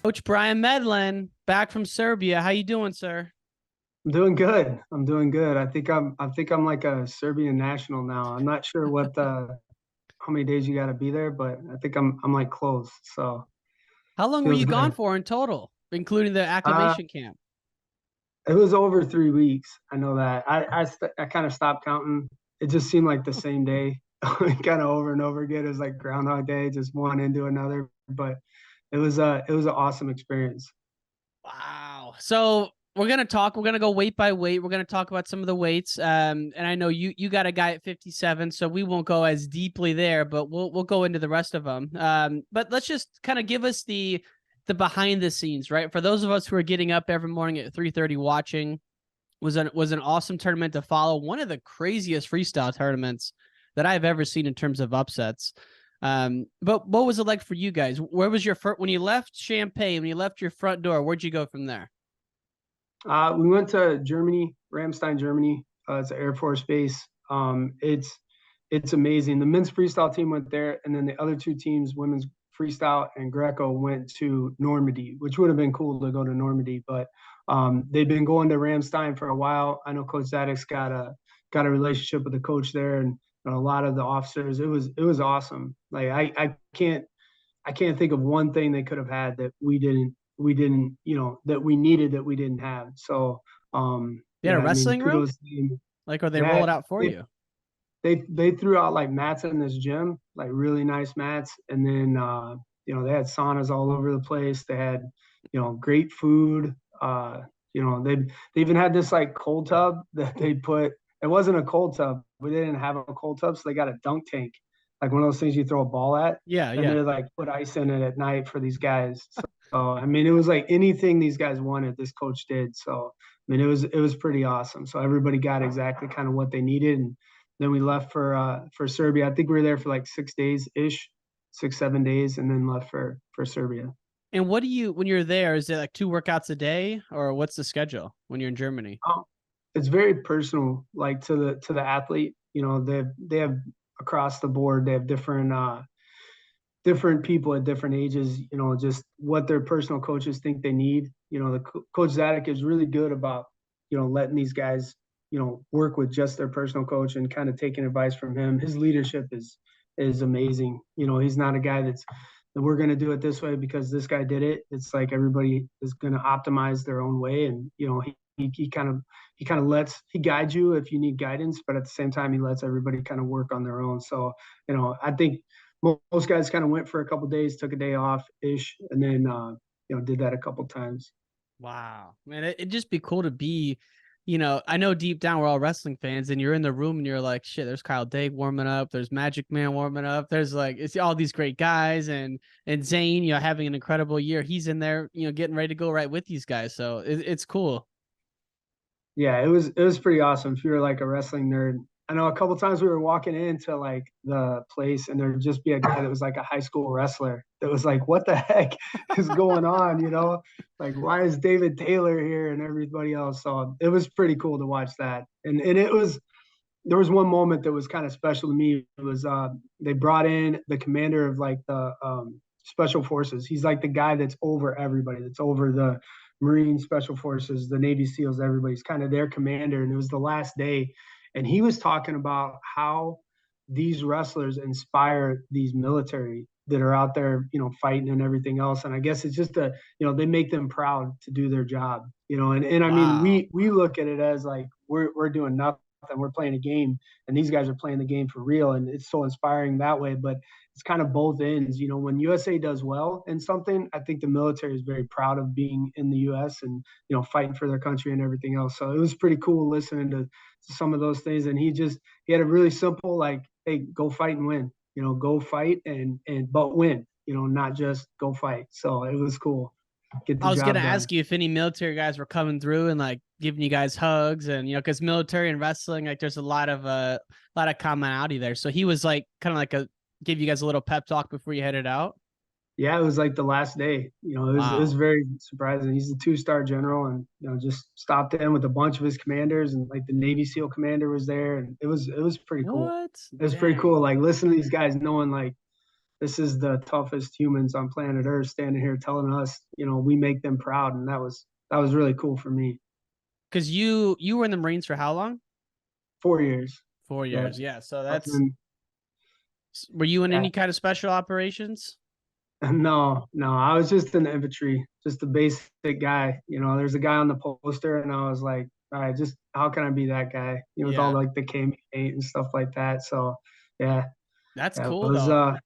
Coach Bryan Medlin, back from Serbia. How you doing, sir? I'm doing good. I'm doing good. I think I'm like a Serbian national now. I'm not sure how many days you got to be there, but I think I'm like close. So How long were feels you gone good. for in total, including the Uh, acclimation camp? it was over 3 weeks. I know that. I kind of stopped counting. It just seemed like the same day, kind of over and over again. It was like Groundhog Day, just one into another. But it was an awesome experience. Wow. So we're gonna talk. We're gonna go weight by weight. We're gonna talk about some of the weights. And I know you got a guy at 57, so we won't go as deeply there, but we'll go into the rest of them. But let's just kind of give us the behind the scenes, right? For those of us who are getting up every morning at 3:30 watching, was an awesome tournament to follow. One of the craziest freestyle tournaments that I've ever seen in terms of upsets. But what was it like for you guys? Where was your first when you left Champaign? When you left your front door, where'd you go from there? We went to Germany, Ramstein, Germany. It's an Air Force base. It's amazing. The men's freestyle team went there, and then the other two teams, women's freestyle and Greco, went to Normandy, which would have been cool to go to Normandy. But they've been going to Ramstein for a while. I know Coach Zadek's got a relationship with the coach there, and a lot of the officers. It was awesome. Like I can't think of one thing they could have had that we didn't that we needed that we didn't have. So You had yeah, a I mean, wrestling room? kudos to them. Like, or they roll That it out for they you? they threw out like mats in this gym, like really nice mats, and then they had saunas all over the place. They had great food. They even had this like cold tub that they put. It wasn't a cold tub. We didn't have a cold tub, so they got a dunk tank, like one of those things you throw a ball at, Yeah, and yeah. they like put ice in it at night for these guys. So I mean, it was like anything these guys wanted, this coach did. So I mean, it was pretty awesome. So everybody got exactly kind of what they needed, and then we left for Serbia. I think we were there for like 6 days ish, 6 7 days, and then left for Serbia. And what do you when you're there? Is it like two workouts a day, or what's the schedule when you're in Germany? Um, it's very personal, like to the athlete. They have across the board. They have different people at different ages. Just what their personal coaches think they need. Coach Zadek is really good about letting these guys work with just their personal coach and kind of taking advice from him. His leadership is amazing. He's not a guy that we're going to do it this way because this guy did it. It's like everybody is going to optimize their own way, and he guides you if you need guidance, but at the same time he lets everybody kind of work on their own. So I think most guys kind of went for a couple of days, took a day off ish, and then did that a couple times. Wow, man, it'd just be cool to be, I know deep down we're all wrestling fans, and you're in the room and you're like, shit, there's Kyle Dake warming up, there's Magic Man warming up, there's like it's all these great guys, and Zane, having an incredible year, he's in there, getting ready to go right with these guys, so it's cool. Yeah, it was pretty awesome. If you're like a wrestling nerd, I know a couple times we were walking into like the place, and there'd just be a guy that was like a high school wrestler that was like, "What the heck is going on?" Like why is David Taylor here and everybody else? So it was pretty cool to watch that, and there was one moment that was kind of special to me. It was they brought in the commander of like the special forces. He's like the guy that's over everybody, that's over the Marine Special Forces, the Navy SEALs, everybody's kind of their commander. And it was the last day. And he was talking about how these wrestlers inspire these military that are out there, fighting and everything else. And I guess it's just they make them proud to do their job, and I mean, Wow. we look at it as like we're doing nothing. We're playing a game, and these guys are playing the game for real, and it's so inspiring that way. But it's kind of both ends. When USA does well in something, I think the military is very proud of being in the US and fighting for their country and everything else. So it was pretty cool listening to some of those things. And he had a really simple like, hey, go fight and win. Go fight and but win. Not just go fight. So it was cool. Get the I was gonna job done. ask you if any military guys were coming through and like giving you guys hugs, and because military and wrestling, like there's a lot of commonality there. So he was like kind of like give you guys a little pep talk before you headed out. Yeah, it was like the last day. It was Wow. very surprising. He's a two-star general, and just stopped in with a bunch of his commanders, and like the Navy SEAL commander was there, and it was pretty cool. What? It was pretty Dang. cool. Like listening to these guys, knowing like this is the toughest humans on planet Earth standing here telling us, we make them proud. And that was really cool for me. Because you were in the Marines for how long? 4 years. 4 years. Yeah. Yeah. So I was that's, in- were you in yeah. any kind of special operations? No, no, I was just in the infantry, just a basic guy. There's a guy on the poster, and I was like, all right, just how can I be that guy? With all Yeah. like the camo paint and stuff like that. So, yeah, That's yeah, it cool was though.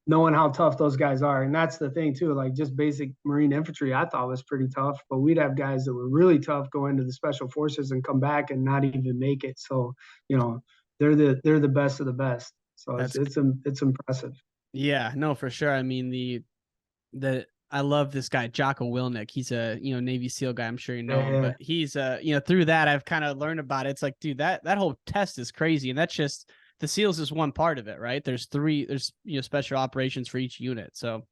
knowing how tough those guys are, and that's the thing too. Like just basic Marine infantry, I thought was pretty tough, but we'd have guys that were really tough go into the special forces and come back and not even make it. So, you know, they're the best of the best. So That's it's impressive. yeah, no, for sure. I mean the I love this guy Jocko Wilnick. He's a Navy SEAL guy. I'm sure you know him, Yeah, but he's through that I've kind of learned about it. It's like, dude, that whole test is crazy, and that's just the SEALs is one part of it, right? There's special operations for each unit. So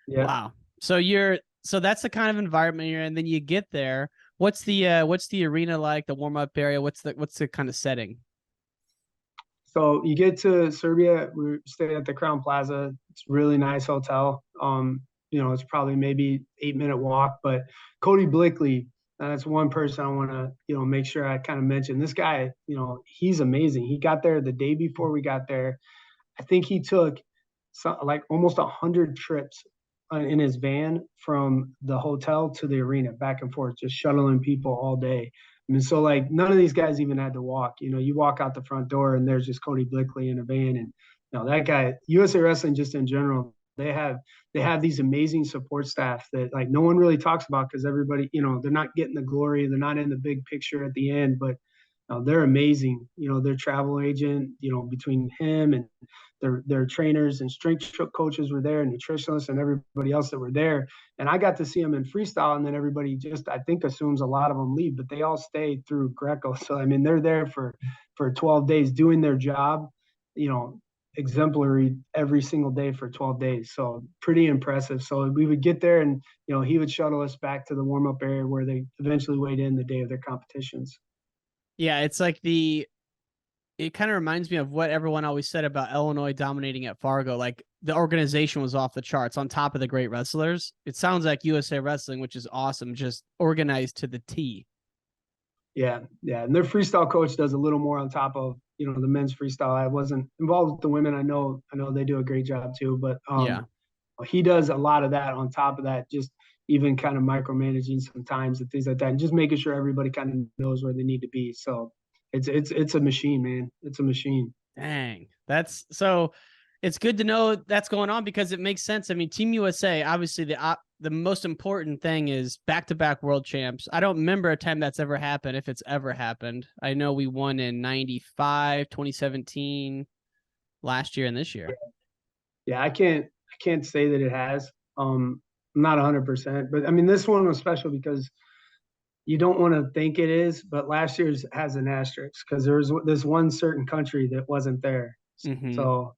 yeah. wow. So that's the kind of environment you're in. Then you get there. What's the arena like? The warm up area? What's the kind of setting? So you get to Serbia, we stay at the Crown Plaza. It's a really nice hotel. It's probably maybe 8-minute walk, but Cody Blickley, that's one person I want to, make sure I kind of mention. This guy, he's amazing. He got there the day before we got there. I think he took like almost 100 trips in his van from the hotel to the arena, back and forth, just shuttling people all day. I mean, so like none of these guys even had to walk. You walk out the front door and there's just Cody Blickley in a van, and that guy. USA Wrestling just in general, they have these amazing support staff that like no one really talks about because everybody, they're not getting the glory, they're not in the big picture at the end, but they're amazing. Their travel agent, between him and their trainers and strength coaches were there, and nutritionists and everybody else that were there. And I got to see them in freestyle, and then everybody just, I think, assumes a lot of them leave, but they all stayed through Greco. So I mean, they're there for 12 days doing their job, exemplary every single day for 12 days. So pretty impressive. So we would get there, and he would shuttle us back to the warm up area where they eventually weighed in the day of their competitions. Yeah, it's like it kind of reminds me of what everyone always said about Illinois dominating at Fargo. Like the organization was off the charts on top of the great wrestlers. It sounds like USA Wrestling, which is awesome, just organized to the T. Yeah, yeah. And their freestyle coach does a little more on top of, the men's freestyle. I wasn't involved with the women. I know they do a great job too, but Yeah. he does a lot of that on top of that, just even kind of micromanaging sometimes and things like that, and just making sure everybody kind of knows where they need to be. So it's a machine, man. It's a machine. Dang. That's so it's good to know that's going on because it makes sense. I mean, Team USA, obviously the most important thing is back-to-back world champs. I don't remember a time that's ever happened, if it's ever happened. I know we won in 95, 2017, last year and this year. Yeah, I can't say that it has. I'm not 100%, but I mean, this one was special because you don't want to think it is, but last year's has an asterisk because there was this one certain country that wasn't there. Mm-hmm. So,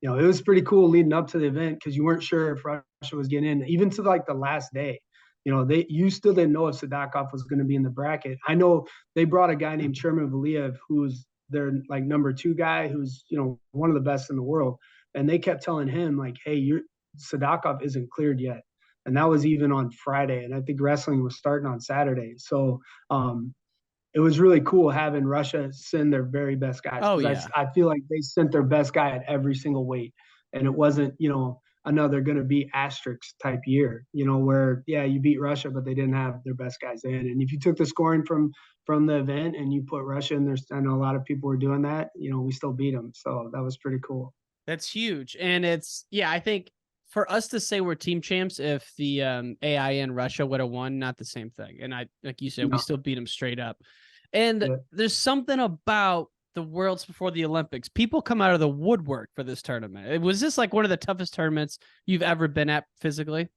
it was pretty cool leading up to the event because you weren't sure if Russia was getting in, even to like the last day. You still didn't know if Sadakov was going to be in the bracket. I know they brought a guy named Sherman Valiev, who's their like number 2 guy, who's one of the best in the world, and they kept telling him like, "Hey, Sadakov isn't cleared yet." And that was even on Friday, and I think wrestling was starting on Saturday. So it was really cool having Russia send their very best guys Oh because yeah. I feel like they sent their best guy at every single weight, and it wasn't another going to be asterisk type year, where yeah, you beat Russia but they didn't have their best guys in. And if you took the scoring from the event and you put Russia in there, I know a lot of people were doing that. We still beat them, so that was pretty cool. That's huge. And I think for us to say we're team champs, if the AI in Russia would have won, not the same thing. And like you said, we still beat them straight up. And Yeah. there's something about the Worlds before the Olympics. People come out of the woodwork for this tournament. Was this like one of the toughest tournaments you've ever been at physically?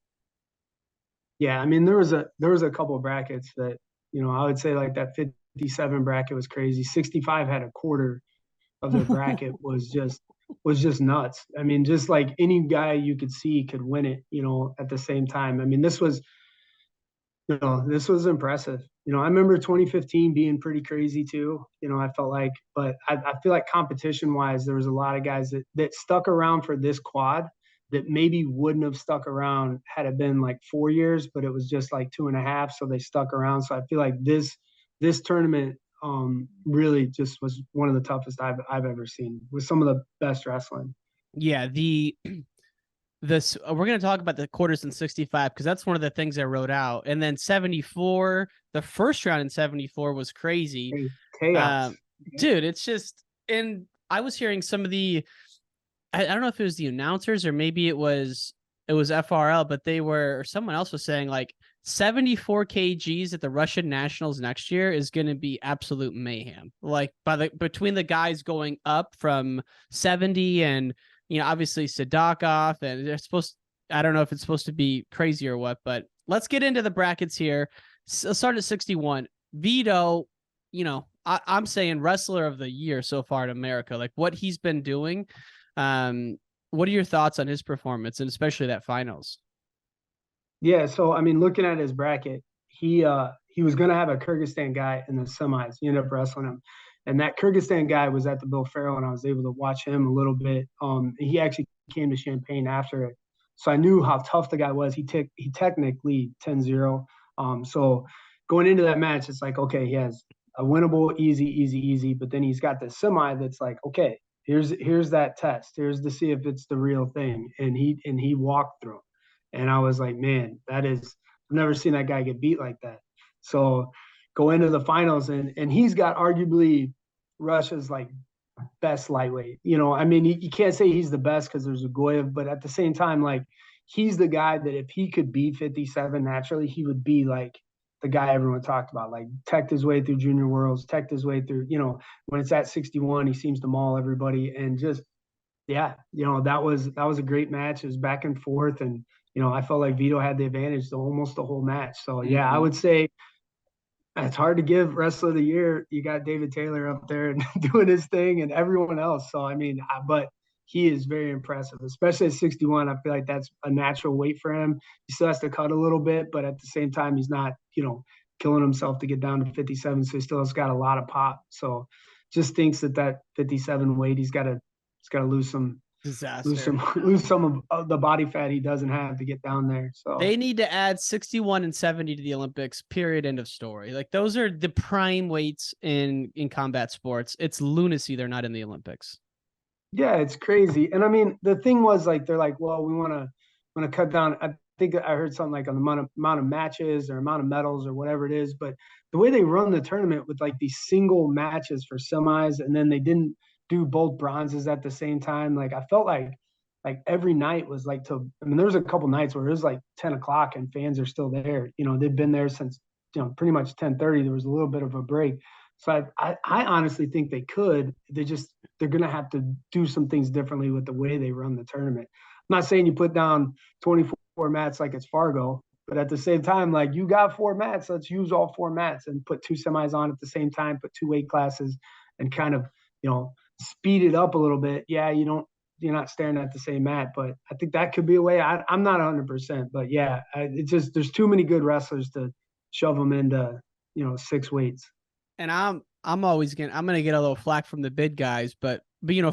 Yeah, I mean, there was a couple of brackets that, I would say like that 57 bracket was crazy. 65 had a quarter of their bracket was just nuts. I mean, just like any guy you could see could win it, at the same time. I mean, this was impressive. I remember 2015 being pretty crazy too. I felt like, but I feel like competition wise, there was a lot of guys that stuck around for this quad that maybe wouldn't have stuck around had it been like 4 years, but it was just like 2.5. So they stuck around. So I feel like this tournament really just was one of the toughest I've ever seen, with some of the best wrestling. Yeah, this we're going to talk about the quarters in 65 because that's one of the things I wrote out. And then 74, the first round in 74 was crazy. Chaos. Dude, it's just, and I was hearing some of I don't know if it was the announcers or maybe it was FRL, but or someone else was saying like 74 kgs at the Russian Nationals next year is going to be absolute mayhem. Like between the guys going up from 70 and, obviously Sadakov, and I don't know if it's supposed to be crazy or what, but let's get into the brackets here. Let's start at 61. Vito, I'm saying wrestler of the year so far in America, like what he's been doing. What are your thoughts on his performance and especially that finals? Yeah, so I mean, looking at his bracket, he was gonna have a Kyrgyzstan guy in the semis. He ended up wrestling him, and that Kyrgyzstan guy was at the Bill Farrell, and I was able to watch him a little bit. He actually came to Champaign after it, so I knew how tough the guy was. He technically 10-0. So going into that match, it's like, okay, he has a winnable, easy, but then he's got this semi that's like, okay, here's that test. Here's to see if it's the real thing, and he walked through. And I was like, man, I've never seen that guy get beat like that. So go into the finals, and he's got arguably Russia's like best lightweight. I mean, you can't say he's the best because there's a Goyev, but at the same time, like he's the guy that if he could beat 57 naturally, he would be like the guy everyone talked about, like teched his way through junior worlds, teched his way through, when it's at 61, he seems to maul everybody. And just, yeah, that was a great match. It was back and forth. And, I felt like Vito had the advantage almost the whole match. So, yeah, I would say it's hard to give wrestler of the year. You got David Taylor up there and doing his thing and everyone else. So, I mean, but he is very impressive, especially at 61. I feel like that's a natural weight for him. He still has to cut a little bit, but at the same time, he's not, killing himself to get down to 57. So he still has got a lot of pop. So just thinks that 57 weight, he's got to lose some disaster. Lose some of the body fat he doesn't have to get down there. So they need to add 61 and 70 to the Olympics, period, end of story. Like those are the prime weights in combat sports. It's lunacy they're not in the Olympics. Yeah, it's crazy. And I mean, the thing was like, they're like, well, we want to cut down. I think I heard something like on the amount of matches or amount of medals or whatever it is. But the way they run the tournament with like these single matches for semis, and then they didn't do both bronzes at the same time. Like I felt like every night was like I mean, there was a couple nights where it was like 10 o'clock and fans are still there. They've been there since, pretty much 10:30. There was a little bit of a break. So I honestly think they could. They're going to have to do some things differently with the way they run the tournament. I'm not saying you put down 24 mats like it's Fargo, but at the same time, like you got 4 mats, let's use all 4 mats and put 2 semis on at the same time, put 2 weight classes and kind of, speed it up a little bit. Yeah, you're not staring at the same mat, but I think that could be a way. I'm not 100%, but yeah, it's just there's too many good wrestlers to shove them into 6 weights. And I'm gonna get a little flack from the big guys, but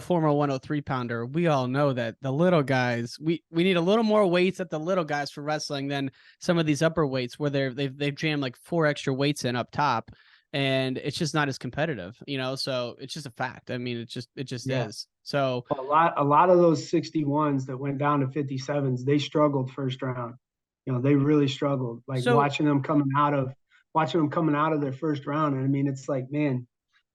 former 103 pounder, we all know that the little guys, we need a little more weights at the little guys for wrestling than some of these upper weights where they've jammed like 4 extra weights in up top. And it's just not as competitive, so it's just a fact. I mean, it just is. So a lot of those 61s that went down to 57s, they struggled first round. They really struggled. Like watching them coming out of their first round. And I mean, it's like, man,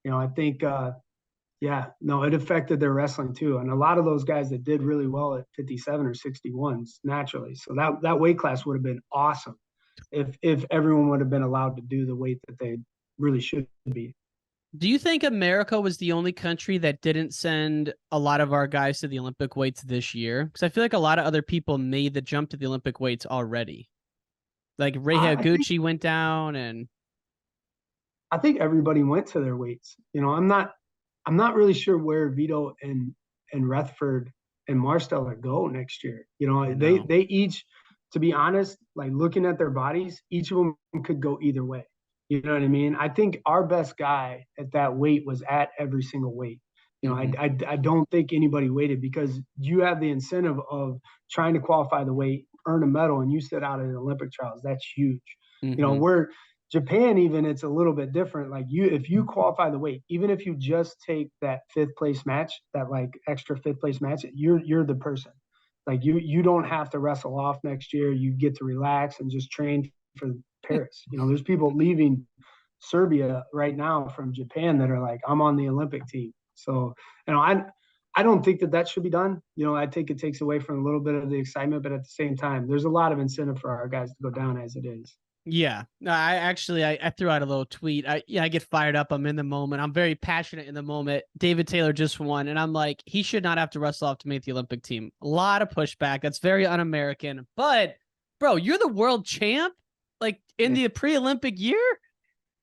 I think, it affected their wrestling too. And a lot of those guys that did really well at 57 or 61s naturally. So that weight class would have been awesome if everyone would have been allowed to do the weight that they really should be. Do you think America was the only country that didn't send a lot of our guys to the Olympic weights this year? Because I feel like a lot of other people made the jump to the Olympic weights already. Like Rei Higuchi went down, and I think everybody went to their weights. I'm not really sure where Vito and Rutherford and Marsteller go next year. They each, to be honest, like looking at their bodies, each of them could go either way. You know what I mean? I think our best guy at that weight was at every single weight. You know, Hmm. I don't think anybody waited because you have the incentive of trying to qualify the weight, earn a medal, and you sit out at the Olympic trials. That's huge. You know, Hmm. we're Japan, even it's a little bit different. Like if you qualify the weight, even if you just take that fifth place match, that like extra fifth place match, you're the person. Like you don't have to wrestle off next year. You get to relax and just train for Paris. You know, there's people leaving Serbia right now from Japan that are like, I'm on the Olympic team. So, you know, I don't think that should be done. You know, I think it takes away from a little bit of the excitement, but at the same time, there's a lot of incentive for our guys to go down as it is. Yeah, no, I actually I threw out a little tweet. I get fired up. I'm in the moment. I'm very passionate in the moment. David Taylor just won, and I'm like, he should not have to wrestle off to make the Olympic team. A lot of pushback. That's very un-American. But bro, you're the world champ, like in the pre-Olympic year.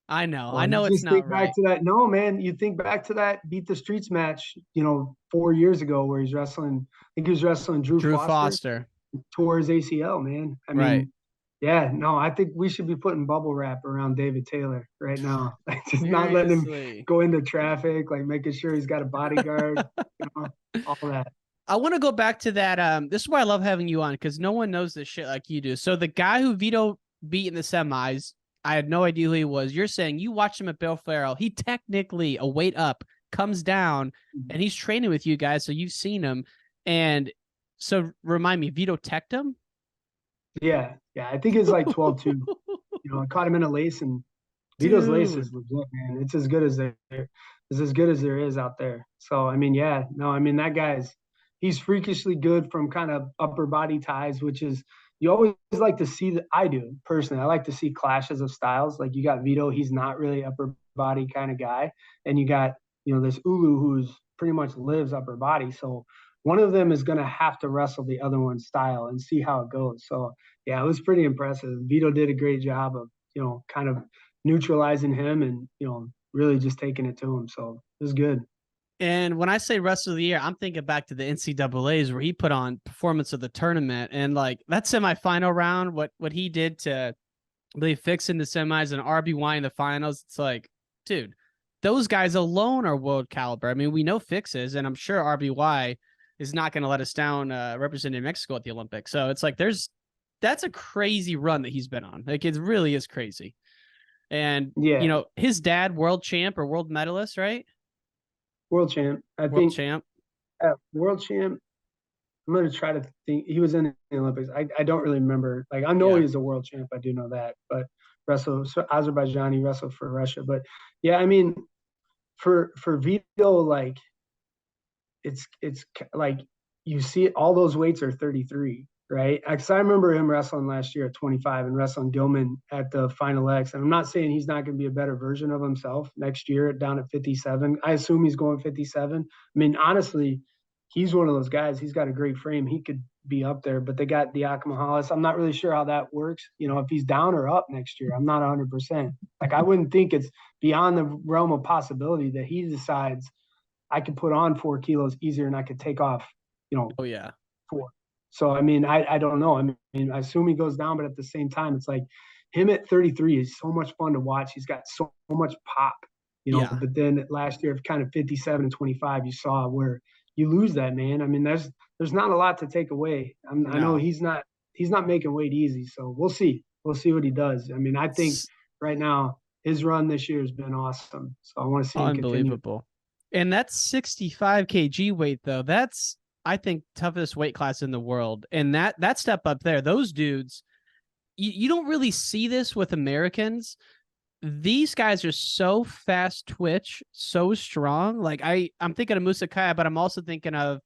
I Well, you know it's just not think back right. to that. No, man, you think back to that Beat the Streets match, you know, 4 years ago where he's wrestling. I think he was wrestling Drew Drew Foster, Foster, tore his ACL, man. I right? mean, yeah, no, I think we should be putting bubble wrap around David Taylor right now. Like just not letting him Seriously. go into traffic, like making sure he's got a bodyguard, you know, all that. I want to go back to that. This is why I love having you on because no one knows this shit like you do. So the guy who Vito beat in the semis, I had no idea who he was. You're saying you watched him at Bill Farrell. He technically a weight up, comes down, and he's training with you guys, so you've seen him. And so remind me, Vito teched him? Yeah, yeah. I think it's like 12-2. You know, I caught him in a lace, and Vito's lace is Dude. legit, man. It's as good as it's as good as there is out there. So I mean, yeah, no, I mean that guy's he's freakishly good from kind of upper body ties, which is you always like to see that I do personally. I like to see clashes of styles. Like you got Vito, he's not really upper body kind of guy, and you got this Ulu who's pretty much lives upper body. So one of them is going to have to wrestle the other one's style and see how it goes. So yeah, it was pretty impressive. Vito did a great job of kind of neutralizing him and really just taking it to him. So it was good. And when I say rest of the year, I'm thinking back to the NCAA's where he put on performance of the tournament and like that semifinal round, what he did to really fix in the semis and RBY in the finals. It's like, dude, those guys alone are world caliber. I mean, we know fixes, and I'm sure RBY is not going to let us down representing Mexico at the Olympics. So it's like that's a crazy run that he's been on. Like it really is crazy. And Yeah, his dad, world champ or world medalist, right? world champ. I World think champ. world champ. I'm gonna try to think. He was in the Olympics. I don't really remember. Like I know Yeah. he's a world champ. I do know that. But wrestled so Azerbaijan. He wrestled for Russia. But yeah, I mean, for Vito, like it's like you see all those weights are 33, right? Because I remember him wrestling last year at 25 and wrestling Gilman at the Final X. And I'm not saying he's not going to be a better version of himself next year down at 57. I assume he's going 57. I mean, honestly, he's one of those guys. He's got a great frame. He could be up there, but they got Diakono Hollis. I'm not really sure how that works. If he's down or up next year, I'm not 100%. Like, I wouldn't think it's beyond the realm of possibility that he decides I could put on 4 kilos easier and I could take off, Oh yeah. 4. So, I mean, I don't know. I mean, I assume he goes down, but at the same time, it's like him at 33 is so much fun to watch. He's got so much pop, Yeah. but then last year, kind of 57 and 25, you saw where you lose that, man. I mean, there's not a lot to take away. I know No. he's not making weight easy. So we'll see. We'll see what he does. I mean, I think right now his run this year has been awesome. So I want to see him continue. Unbelievable. And that's 65 kg weight though. That's I think toughest weight class in the world. And that step up there, those dudes, you don't really see this with Americans. These guys are so fast twitch, so strong. Like I'm thinking of Musa Kaya, but I'm also thinking of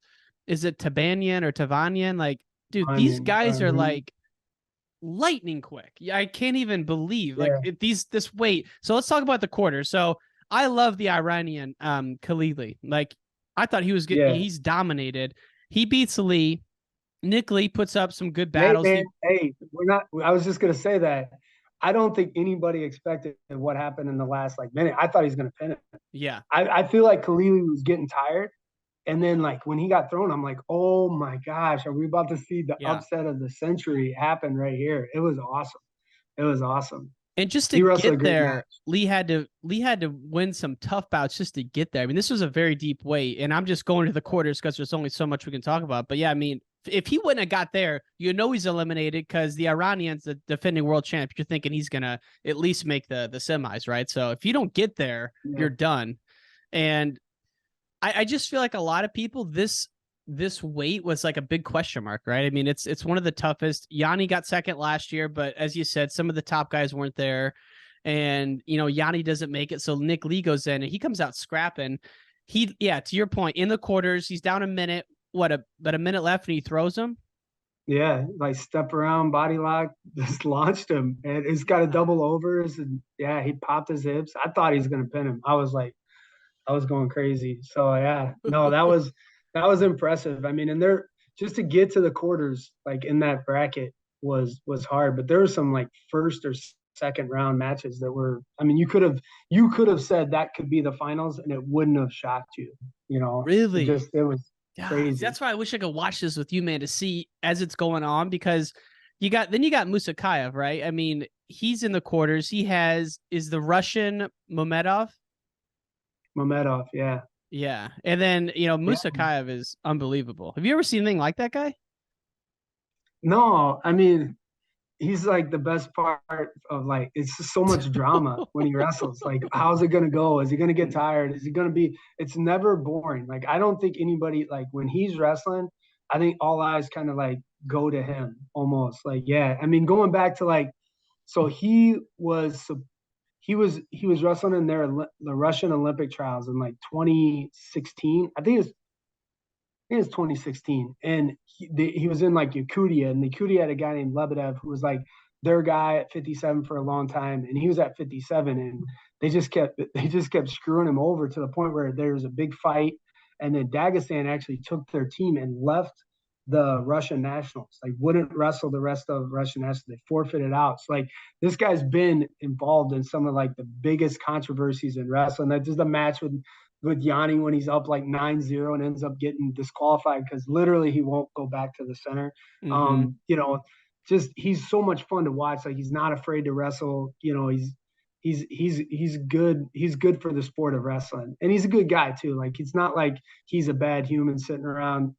is it Tabanyan or Tavanyan? Like, dude, I these mean, guys are like lightning quick. Yeah, I can't even believe like yeah, this weight. So let's talk about the quarter. So I love the Iranian Khalili. Like I thought yeah. he's dominated. He beats Lee. Nick Lee puts up some good Hey, battles. man. Hey, we're not. I was just gonna say that. I don't think anybody expected what happened in the last minute. I thought he was gonna pin it. Yeah. I feel like Khalili was getting tired, and then when he got thrown, I'm like, oh my gosh, are we about to see the Yeah. upset of the century happen right here? It was awesome. It was awesome. And just to He wrestled a get great there, match. Lee had to win some tough bouts just to get there. I mean, this was a very deep weight, and I'm just going to the quarters because there's only so much we can talk about. But yeah, I mean, if he wouldn't have got there, you know he's eliminated because the Iranian's the defending world champ. You're thinking he's gonna at least make the semis, right? So if you don't get there, Yeah. you're done. And I just feel like a lot of people this weight was like a big question mark, right? I mean, it's one of the toughest. Yanni got second last year, but as you said, some of the top guys weren't there. And Yanni doesn't make it. So Nick Lee goes in and he comes out scrapping. To your point, in the quarters, he's down a minute, about a minute left, and he throws him. Yeah, like step around, body lock, just launched him, and he's got a double overs, and yeah, he popped his hips. I thought he was gonna pin him. I was going crazy. So yeah, no, that was impressive. I mean, and there just to get to the quarters, like in that bracket was hard, but there were some like first or second round matches that were. I mean, you could have said that could be the finals, and it wouldn't have shocked you. Really? It was Yeah, crazy. that's why I wish I could watch this with you, man, to see as it's going on because you got Musakayev, right? I mean, he's in the quarters. He is the Russian Momedov. Mamedov, yeah. Yeah. And then, Yeah. Musakayev is unbelievable. Have you ever seen anything like that guy? No, I mean, he's like the best part of like it's just so much drama when he wrestles. Like, how's it gonna go? Is he gonna get tired? Is he gonna be? It's never boring. Like, I don't think anybody like when he's wrestling. I think all eyes kind of like go to him almost. Like, yeah. I mean, going back to like, so he was wrestling in the Russian Olympic trials in like 2016. I think it was 2016, and he was in like Yakutia, and Yakutia had a guy named Lebedev who was like their guy at 57 for a long time, and he was at 57, and they just kept screwing him over to the point where there was a big fight, and then Dagestan actually took their team and left the Russian nationals, like wouldn't wrestle the rest of Russian nationals. They forfeited out. So like this guy's been involved in some of like the biggest controversies in wrestling. That just a match with Yanni when he's up like 9-0 and ends up getting disqualified because literally he won't go back to the center. Mm-hmm. Just he's so much fun to watch. Like he's not afraid to wrestle. He's good. He's good for the sport of wrestling, and he's a good guy too. Like it's not like he's a bad human sitting around.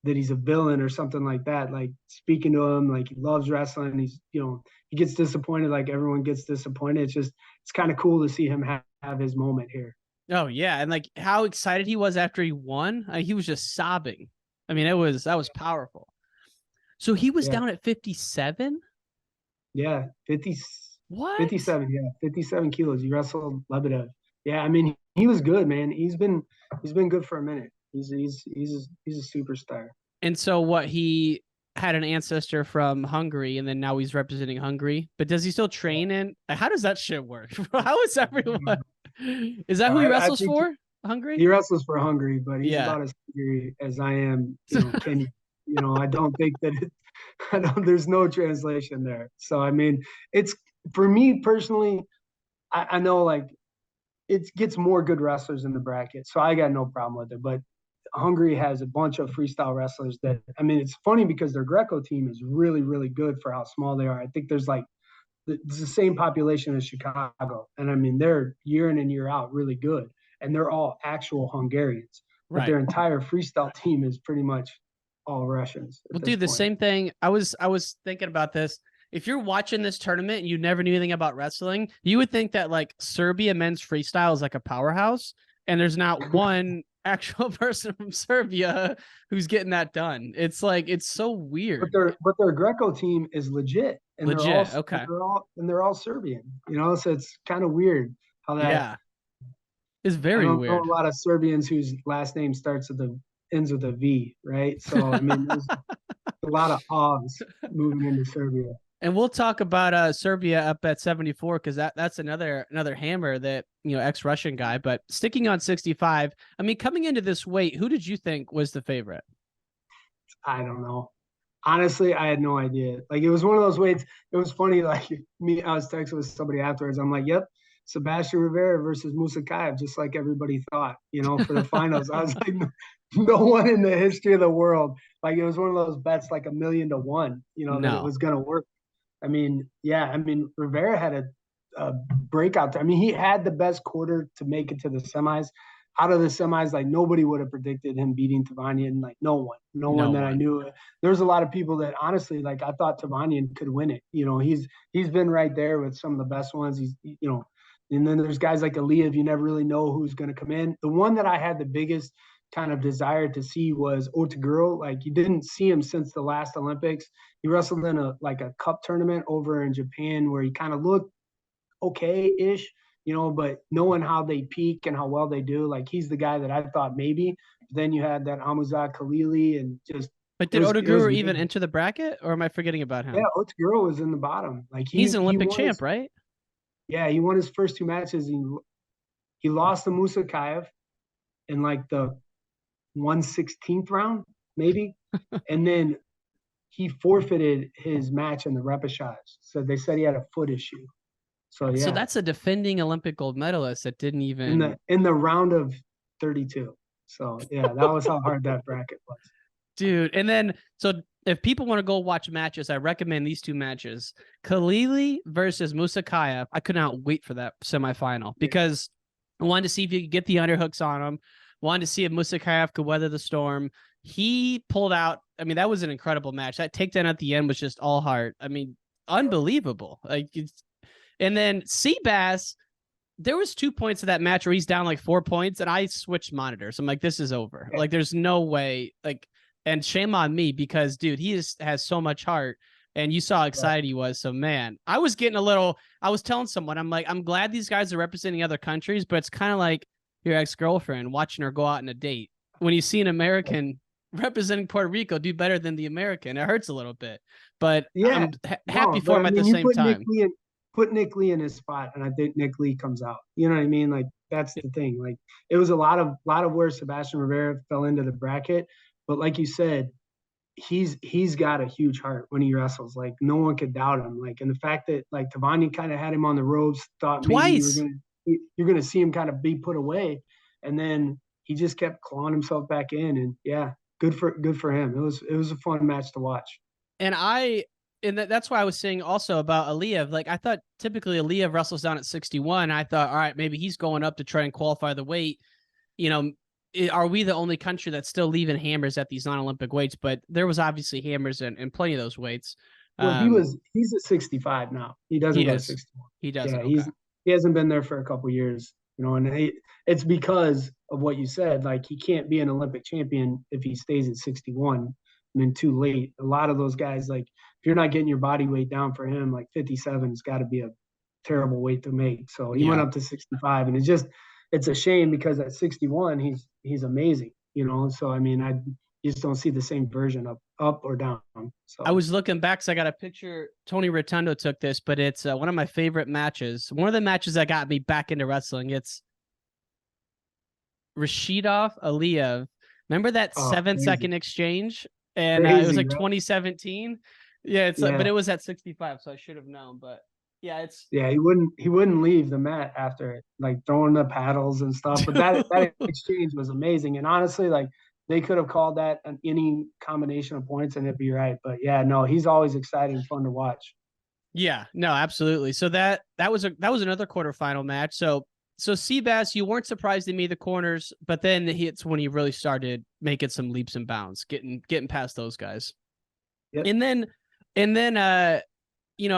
That he's a villain or something like that. Like speaking to him, like he loves wrestling. He gets disappointed like everyone gets disappointed. It's kind of cool to see him have his moment here. Oh yeah, and like how excited he was after he won. He was just sobbing. I mean, that was powerful. So he was Yeah. down at 57? Yeah. 50, What? 57. Yeah. 57 kilos. He wrestled Lebedev. Yeah. I mean, he was good, man. He's been good for a minute. He's a superstar. And so what he had an ancestor from Hungary and then now he's representing Hungary. But does he still train in how does that shit work? How is everyone is that who he I wrestles think for? he Hungary? wrestles for Hungary, but he's Yeah. about as hungry as I am, Kenyan. I don't think that I don't, there's no translation there. So, I mean, it's for me personally, I know like it gets more good wrestlers in the bracket. So I got no problem with it. But Hungary has a bunch of freestyle wrestlers that, I mean, it's funny because their Greco team is really, really good for how small they are. I think there's like, it's the same population as Chicago. And I mean, they're year in and year out really good. And they're all actual Hungarians. But Right. their entire freestyle team is pretty much all Russians Well, at this dude, the point. same thing. I was thinking about this. If you're watching this tournament and you never knew anything about wrestling, you would think that like Serbia men's freestyle is like a powerhouse, and there's not one actual person from Serbia who's getting that done. It's like it's so But weird. their Greco team is legit, and they're all Legit. Okay. Serbian. So it's kind of weird how that. Yeah. It's I very don't know weird. a lot of Serbians whose last name starts with the ends with a V, right? So I mean, there's a lot of Ogs moving into Serbia. And we'll talk about Serbia up at 74 because that's another hammer that ex-Russian guy. But sticking on 65, I mean, coming into this weight, who did you think was the favorite? I don't know. Honestly, I had no idea. Like it was one of those weights. It was funny. Like I was texting with somebody afterwards. I'm like, "Yep, Sebastian Rivera versus Musa Kayev," just like everybody thought. For the finals. I was like, no one in the history of the world. Like it was one of those bets, like 1,000,000 to 1. That it No. was gonna work. I mean, yeah, I mean, Rivera had a breakout. I mean, he had the best quarter to make it to the semis. Out of the semis, like nobody would have predicted him beating Tavanian. Like no one No that I one. knew. There's a lot of people that honestly, like I thought Tavanian could win it. You know, he's been right there with some of the best ones. He's you know, and then there's guys like Aliyev. You never really know who's going to come in. The one that I had the biggest kind of desire to see was Otaguro. Like you didn't see him since the last Olympics. He wrestled in a cup tournament over in Japan where he kind of looked okay-ish, you know, but knowing how they peak and how well they do, like he's the guy that I thought maybe. But then you had that Amuzad Khalili and just But it did was Odaguru even amazing. enter the bracket, or am I forgetting about Yeah, him? Otaguro was in the bottom. Like He's an he Olympic won champ, his right? yeah, he won his first two matches. He lost to Musa Kayev in like the 1/16th round, maybe. And then he forfeited his match in the repechage. So they said he had a foot issue. So So yeah, that's a defending Olympic gold medalist that didn't in even. the round of 32. So yeah, that was how hard that bracket was. Dude. And then, so if people want to go watch matches, I recommend these two matches: Khalili versus Musakaya. I could not wait for that semifinal Yeah, because I wanted to see if you could get the underhooks on him. Wanted to see if Musakayev could weather the storm. He pulled out. I mean, that was an incredible match. That takedown at the end was just all heart. I mean, unbelievable. Like, and then Seabass, there was 2 points of that match where he's down like 4 points, and I switched monitors. I'm like, this is over. yeah, Like, there's no way. Like, and shame on me because, dude, has so much heart, and you saw how right. excited he was. So, man, I was getting a little. I was telling someone, I'm like, I'm glad these guys are representing other countries, but it's kind of like your ex girlfriend watching her go out on a date. When you see an American representing Puerto Rico do better than the American, it hurts a little bit. But Yeah, I'm happy no, for but I him at the mean, you same time. put Nick Lee in his spot, and I think Nick Lee comes out. You know what I mean? Like that's the thing. Like it was a lot of where Sebastian Rivera fell into the bracket, but like you said, he's got a huge heart when he wrestles. Like no one could doubt him. Like and the fact that like Tavani kind of had him on the ropes, thought maybe Twice. you're gonna see him kind of be put away, and then he just kept clawing himself back in. And yeah, good for him. It was a fun match to watch. And that's why I was saying also about Aliyev. Like, I thought typically Aliyev wrestles down at 61. I thought, all right, maybe he's going up to try and qualify the weight. You know, are we the only country that's still leaving hammers at these non-Olympic weights? But there was obviously hammers in plenty of those weights. Well, Um, he's at 65 now. He doesn't he go to is. 61. He doesn't. Yeah, Okay. he hasn't been there for a couple years, you know, and it's because of what you said. Like he can't be an Olympic champion if he stays at 61 and then too late. A lot of those guys, like if you're not getting your body weight down for him, like 57 has got to be a terrible weight to make. So he went Yeah. up to 65, and it's a shame because at 61 he's amazing, you know. So I mean, I just don't see the same version up or down. I So was looking back because I got a picture. Tony Rotundo took this, but it's one of my favorite matches. One of the matches that got me back into wrestling. It's Rashidov Aliyev. Remember that oh, 7 second crazy. exchange? And it was Crazy, like right? 2017. Yeah, it's but Yeah. it was at 65, so I should have known. But yeah, it's Yeah, he wouldn't leave the mat after it, like throwing the paddles and stuff. But that exchange was amazing. And honestly, like they could have called that an inning combination of points and it'd be right. But yeah, no, he's always exciting, fun to watch. yeah, no, absolutely. So that was another quarterfinal match. So Seabass, you weren't surprised in me the corners, but then it's when he really started making some leaps and bounds, getting past those guys. Yep. And then I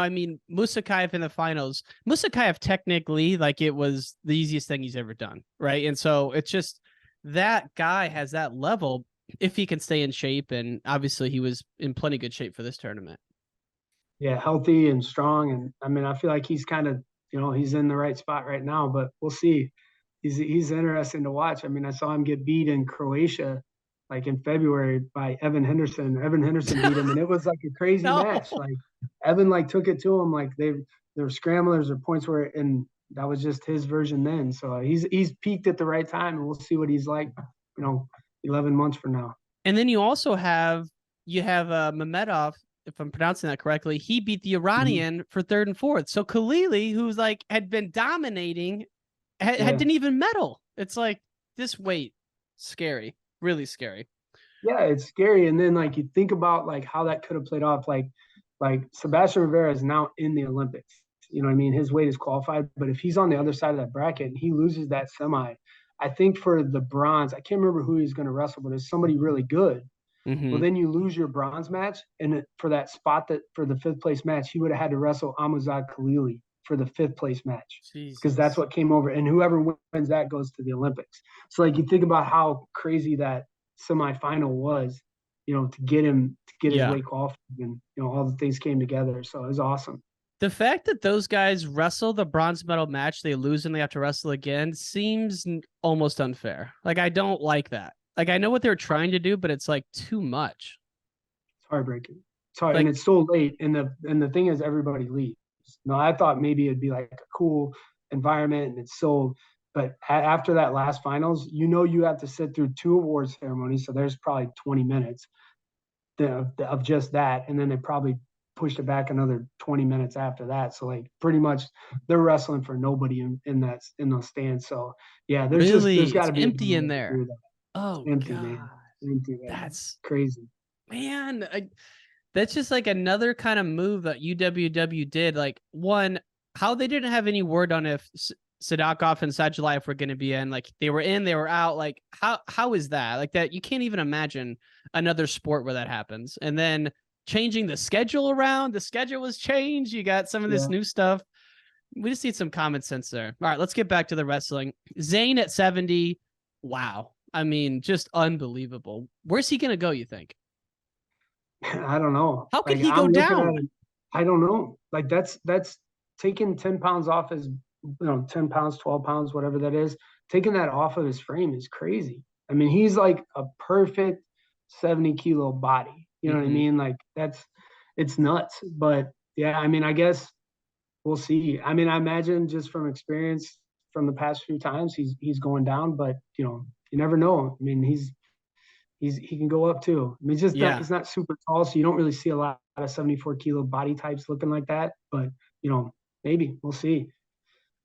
mean, Musakayev in the finals, Musakayev technically, like it was the easiest thing he's ever done, right? And so it's just that guy has that level if he can stay in shape, and obviously he was in plenty good shape for this tournament. Yeah, healthy and strong. And I mean, I feel like he's kind of, you know, he's in the right spot right now, but we'll see. He's interesting to watch. I mean, I saw him get beat in Croatia like in February by Evan Henderson. Evan Henderson beat him and it was like a crazy No, match. Like Evan like took it to him like there were scramblers or points where and that was just his version then. So he's peaked at the right time and we'll see what he's like, you know, 11 months from now. and then you also have Mamedov, if I'm pronouncing that correctly. He beat the Mm-hmm. Iranian for third and fourth. So Khalili, who's like had been dominating, Yeah. didn't even medal. It's like this weight, scary, really scary. Yeah, it's scary. And then like you think about like how that could have played off. Like like Sebastian Rivera is now in the Olympics. You know what I mean? His weight is qualified, but if he's on the other side of that bracket and he loses that semi, I think for the bronze, I can't remember who he's going to wrestle, but it's somebody really good. Well, Mm-hmm. then you lose your bronze match, and for that spot that for the fifth place match, he would have had to wrestle Amuzad Khalili for the fifth place match because that's Jesus. what came over. And whoever wins that goes to the Olympics. So like you think about how crazy that semifinal was, to get his Yeah. weight qualified, and all the things came together. So it was awesome. The fact that those guys wrestle the bronze medal match, they lose and they have to wrestle again seems almost unfair. Like, I don't like that. Like, I know what they're trying to do, but it's like too much. It's heartbreaking. It's hard, and Like, it's so late. And the thing is, everybody leaves. No, I thought maybe it'd be like a cool environment, and it's so. But after that last finals, you have to sit through two award ceremonies, so there's probably 20 minutes of just that, and then they probably pushed it back another 20 minutes after that. So like pretty much they're wrestling for nobody in those stands. So yeah, there's really, got it's to be a better empty in way to there. do that. It's Oh, empty, man. God. It's empty, man. That's, Crazy. man, that's just like another kind of move that UWW did. Like, one, how they didn't have any word on if Sadakov and Sajalayev were going to be in. Like, they were in, they were out. Like, how is that? Like, that you can't even imagine another sport where that happens. And then changing the schedule around. The schedule was changed. You got some of this Yeah. new stuff. We just need some common sense there. All right, let's get back to the wrestling. Zane at 70. Wow. I mean, just unbelievable. Where's he going to go, you think? I don't know. How could Like he go I'm looking down? at it. I don't know. Like that's taking 10 pounds off his, 10 pounds, 12 pounds, whatever that is, taking that off of his frame is crazy. I mean, he's like a perfect 70-kilo body. You know what I Mm-hmm. mean? Like it's nuts. But yeah, I mean, I guess we'll see. I mean, I imagine just from experience from the past few times, he's going down, but you never know. I mean, he can go up too. I mean, Yeah. he's not super tall, so you don't really see a lot of 74-kilo body types looking like that. But maybe we'll see.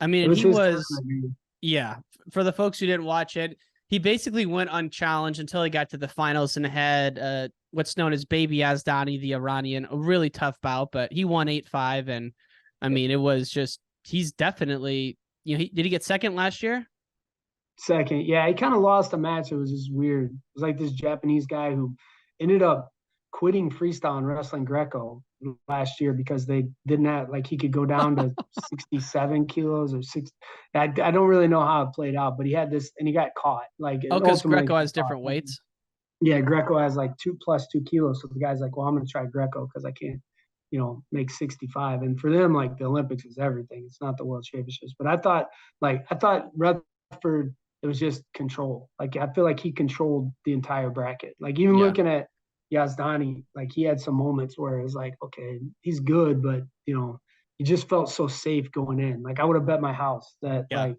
I It mean, was he his turn. was, yeah. For the folks who didn't watch it, he basically went unchallenged until he got to the finals and had what's known as Baby Azdani, the Iranian, a really tough bout, but he won 8-5. And I mean, it was just, he's definitely, did he get second last year? Second, yeah, he kind of lost a match. It was just weird. It was like this Japanese guy who ended up quitting freestyle and wrestling Greco last year because they didn't have like he could go down to 67 kilos or six. I don't really know how it played out, but he had this and he got caught. Like Oh, because ultimately, Greco has got caught. different weights. Yeah, Greco has like 2 + 2 kilos. So the guy's like, well, I'm going to try Greco because I can't, make 65. And for them, like the Olympics is everything. It's not the World Championships. But I thought Rutherford, it was just control. Like I feel like he controlled the entire bracket. Like even Yeah. looking at Yazdani, like he had some moments where it was like, okay, he's good, but he just felt so safe going in. Like I would have bet my house that Yeah.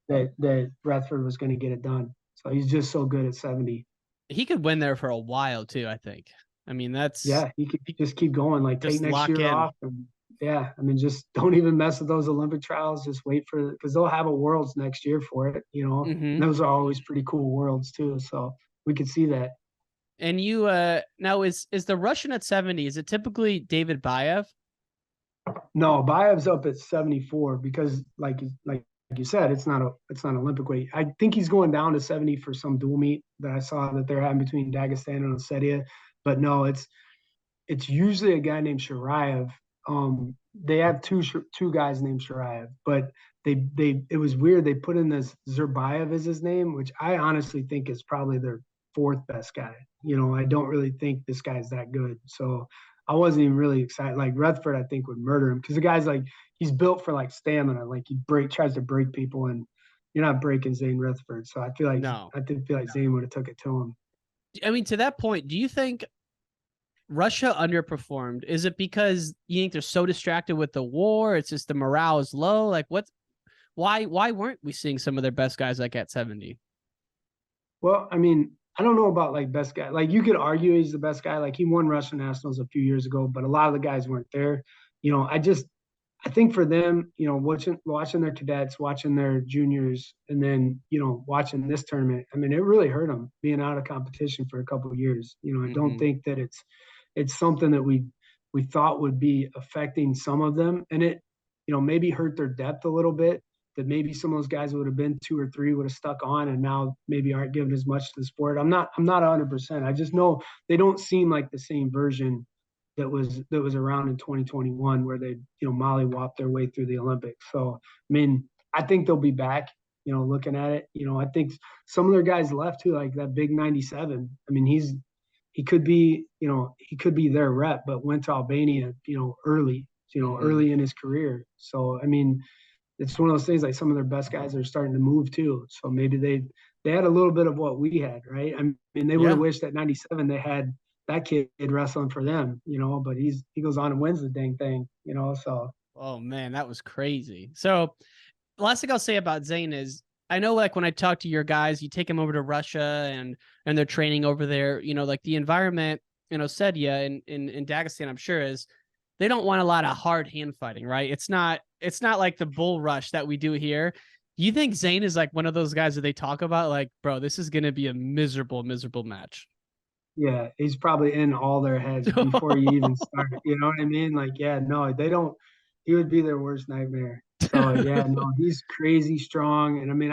that Rutherford was going to get it done. So he's just so good at 70. He could win there for a while too, I think. I mean, that's Yeah, he could just keep going. Like take just next lock year in. off, and yeah, I mean, just don't even mess with those Olympic trials. Just wait for because they'll have a Worlds next year for it. Mm-hmm. And those are always pretty cool Worlds too. So we could see that. And you now is the Russian at 70, is it typically David Bayev? No, Bayev's up at 74 because like you said, it's not Olympic weight. I think he's going down to 70 for some dual meet that I saw that they're having between Dagestan and Ossetia. But no, it's usually a guy named Sharayev. They have two guys named Sharayev, but it was weird. They put in this Zerbayev as his name, which I honestly think is probably their fourth best guy. I don't really think this guy's that good. So I wasn't even really excited. Like Rutherford, I think would murder him because the guy's like he's built for like stamina. Like he tries to break people, and you're not breaking Zane Rutherford. So No. I feel like Zane would have took it to him. I mean, to that point, do you think Russia underperformed? Is it because you think they're so distracted with the war? It's just the morale is low. Like why weren't we seeing some of their best guys like at 70? Well, I mean, I don't know about like best guy. Like you could argue he's the best guy. Like he won Russian Nationals a few years ago, but a lot of the guys weren't there. I think for them, watching their cadets, watching their juniors, and then watching this tournament. I mean, it really hurt them being out of competition for a couple of years. I don't Mm-hmm. think that it's something that we we thought would be affecting some of them, and it, maybe hurt their depth a little bit. That maybe some of those guys would have been 2 or 3 would have stuck on, and now maybe aren't giving as much to the sport. I'm not 100%. I just know they don't seem like the same version that was around in 2021 where they mollywopped their way through the Olympics. So I mean, I think they'll be back. Looking at it, I think some of their guys left too, like that big 97. I mean, he could be, he could be their rep, but went to Albania, early, early in his career. So, I mean, it's one of those things, like some of their best guys are starting to move too. So maybe they had a little bit of what we had, right? I mean, they would have wished at 97 they had that kid wrestling for them, but he goes on and wins the dang thing, so. Oh man, that was crazy. So the last thing I'll say about Zane is, I know, like, when I talk to your guys, you take them over to Russia and they're training over there, like the environment, Ossetia in Dagestan, I'm sure, is they don't want a lot of hard hand fighting, right? It's not like the bull rush that we do here. You think Zane is like one of those guys that they talk about, like, bro, this is going to be a miserable match? Yeah, he's probably in all their heads before you even start. You know what I mean? Like, yeah, no, they don't. He would be their worst nightmare. So yeah, no, he's crazy strong. And I mean,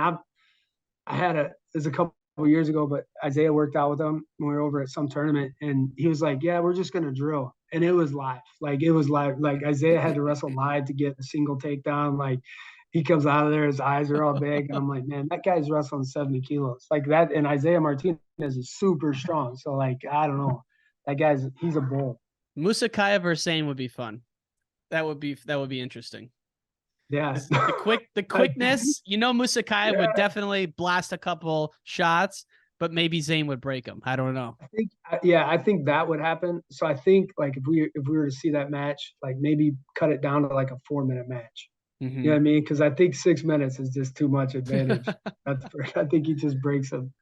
there's a couple years ago, but Isaiah worked out with him when we were over at some tournament, and he was like, "Yeah, we're just gonna drill," and it was live. Like it was live. Like Isaiah had to wrestle live to get a single takedown. Like he comes out of there, his eyes are all big, and I'm like, man, that guy's wrestling 70 kilos like that. And Isaiah Martinez is super strong. So like, I don't know, he's a bull. Musakaya versus Zane would be fun. That would be interesting. Yeah, the quickness. Musakaya would definitely blast a couple shots, but maybe Zane would break him. I don't know. I think that would happen. So I think, like, if we were to see that match, like maybe cut it down to like a 4-minute match. Mm-hmm. You know what I mean? Because I think 6 minutes is just too much advantage. I think he just breaks him.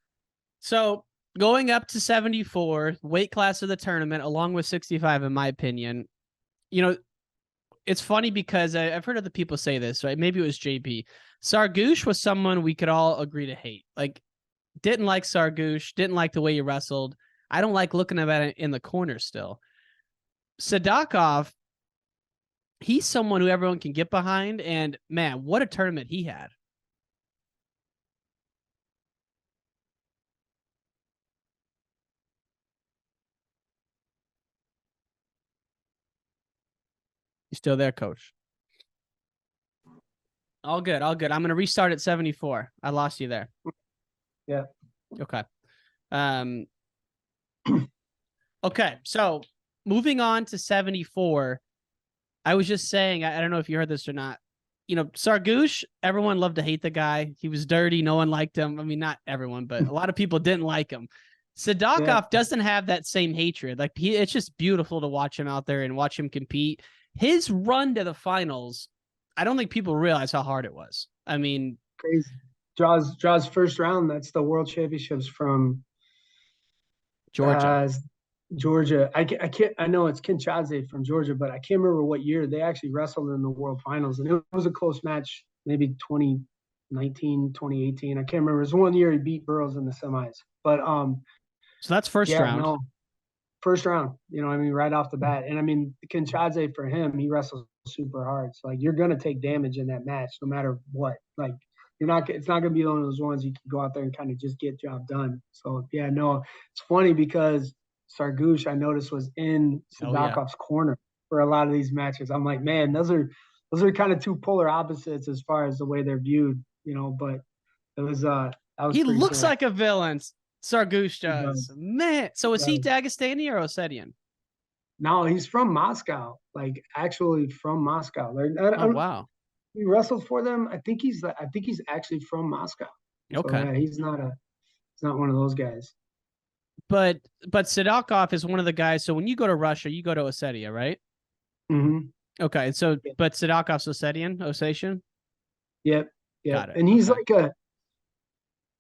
So going up to 74, weight class of the tournament, along with 65, in my opinion, it's funny because I've heard other people say this, right? Maybe it was JP. Sargouche was someone we could all agree to hate. Like, didn't like Sargouche, didn't like the way he wrestled. I don't like looking at it in the corner still. Sadakov, he's someone who everyone can get behind, and man, what a tournament he had. You still there, coach? All good. I'm going to restart at 74. I lost you there. Yeah. Okay. Okay. So moving on to 74, I was just saying, I don't know if you heard this or not. Sargouche, everyone loved to hate the guy. He was dirty. No one liked him. I mean, not everyone, but a lot of people didn't like him. Sadakov doesn't have that same hatred. Like, it's just beautiful to watch him out there and watch him compete. His run to the finals, I don't think people realize how hard it was. I mean, crazy. Draws first round. That's the World Championships from Georgia. Georgia. I can't. I know it's Kinshasa from Georgia, but I can't remember what year they actually wrestled in the World Finals, and it was a close match. Maybe 2019, 2018. I can't remember. It was one year he beat Burroughs in the semis, but so that's first round. No, first round. Right off the bat. And I mean, Kinshasa, for him, he wrestles super hard. So like, you're gonna take damage in that match, no matter what. Like, it's not gonna be one of those ones you can go out there and kind of just get job done. So yeah, no, it's funny because Sargouche, I noticed, was in Sadakov's corner for a lot of these matches. I'm like, man, those are kind of two polar opposites as far as the way they're viewed, but it was he looks like a villain. Sargouche does. Man, so is he Dagestani or Ossetian? No, he's from Moscow. Like, actually from Moscow. Wow. He wrestled for them. I think he's actually from Moscow. Okay. So, yeah, he's not one of those guys. But Sadakov is one of the guys. So when you go to Russia, you go to Ossetia, right? Mm-hmm. Okay. So, but Sadakov's Ossetian? Yep. Yeah. Got it. And he's like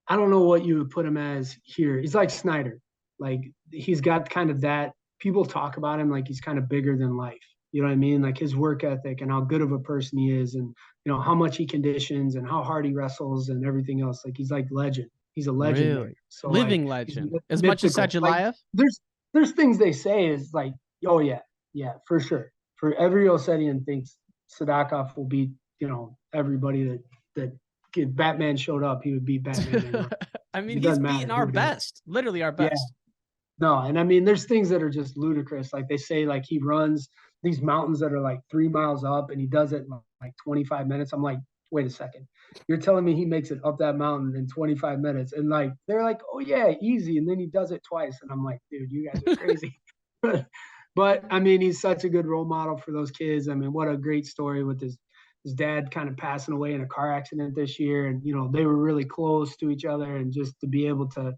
I don't know what you would put him as here. He's like Snyder. Like, he's got kind of that, people talk about him like he's kind of bigger than life. You know what I mean? Like, his work ethic and how good of a person he is, and how much he conditions and how hard he wrestles and everything else. Like, he's like legend. He's a legend. Really? So, living legend. As much as Sachayev? Like, there's things they say is like, oh yeah, Yeah, for sure. For every Osetian thinks Sadakov will beat, everybody that if Batman showed up, he would beat Batman in. I mean, It he's doesn't matter beating our who did. best, literally our Yeah, best. no, and I mean, there's things that are just ludicrous. Like they say, like he runs these mountains that are like 3 miles up, and he does it in like 25 minutes. I'm like, wait a second, you're telling me he makes it up that mountain in 25 minutes? And like they're like, oh yeah, easy, and then he does it twice, and I'm like, dude, you guys are crazy. But I mean, he's such a good role model for those kids. I mean, what a great story with his dad kind of passing away in a car accident this year, and they were really close to each other, and just to be able to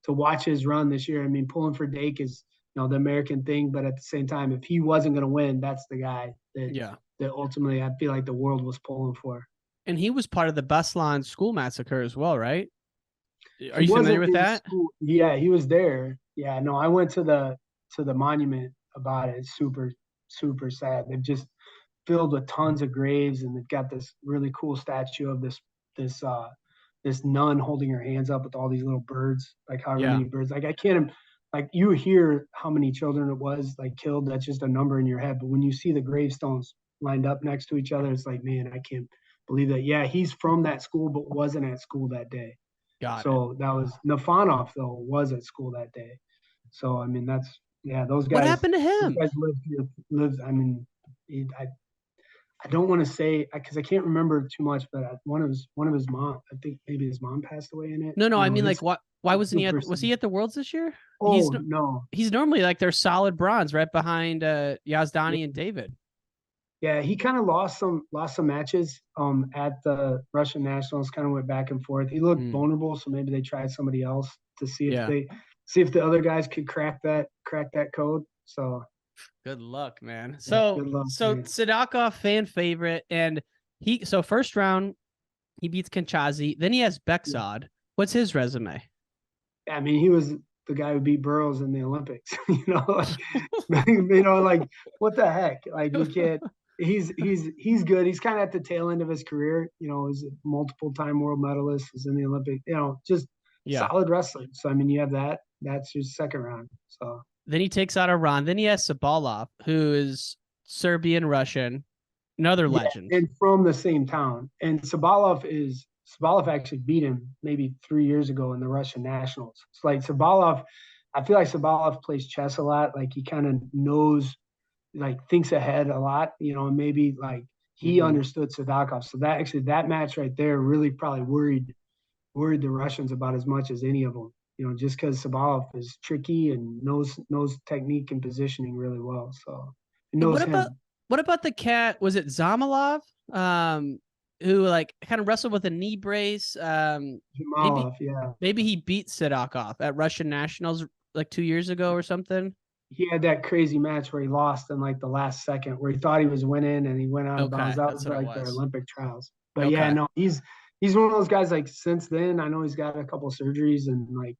watch his run this year. I mean, pulling for Dake is the American thing, but at the same time, if he wasn't going to win, that's the guy that ultimately I feel like the world was pulling for. And he was part of the Beslan school massacre as well, right? Are He you familiar wasn't with in that? school. Yeah, he was there. Yeah, no, I went to the monument about it. It's super, super sad. They've just filled with tons of graves, and they've got this really cool statue of this this nun holding her hands up with all these little birds, like however Yeah. many birds. Like I can't, like you hear how many children it was like killed. That's just a number in your head. But when you see the gravestones lined up next to each other, it's like, man, I can't believe that. Yeah, he's from that school, but wasn't at school that day. Got it. So that was Nafanov though was at school that day. So I mean that's yeah, those What guys happened to him? lived. I mean, I don't want to say because I can't remember too much, but one of his mom. I think maybe his mom passed away in it. No, I mean, like, It's why wasn't he super. was he at the Worlds this year? Oh no, He's normally like their solid bronze right behind yeah, Yazdani and David. yeah, he kind of lost some matches at the Russian Nationals. Kind of went back and forth. He looked vulnerable, so maybe they tried somebody else to see if the other guys could crack that code. So Good luck, man. yeah, So good luck. so Man. Sadakov fan favorite, and first round he beats Konchazi, then he has Yeah. Bexod. What's his resume? I mean, he was the guy who beat Burroughs in the Olympics. Like what the heck? Like you can't. He's good. He's kind of at the tail end of his career. He's a multiple-time world medalist. He's in the Olympic. Just solid wrestler. So I mean, you have that. That's your second round. So then he takes out Iran. Then he has Sabalov, who is Serbian Russian, another legend, and from the same town. And Sabalov actually beat him maybe 3 years ago in the Russian Nationals. It's like Sabalov. I feel like Sabalov plays chess a lot. Like he kind of knows, like thinks ahead a lot. And maybe like he understood Sadakov. So that match right there really probably worried the Russians about as much as any of them. Just because Sabalov is tricky and knows technique and positioning really well. So he knows what about the cat? Was it Zamalov? Who like kind of wrestled with a knee brace? Maybe he beat Sadakov at Russian Nationals like 2 years ago or something. He had that crazy match where he lost in like the last second, where he thought he was winning and he went out of bounds. That was like their Olympic trials. But yeah, no, he's one of those guys. Like since then, I know he's got a couple surgeries, and like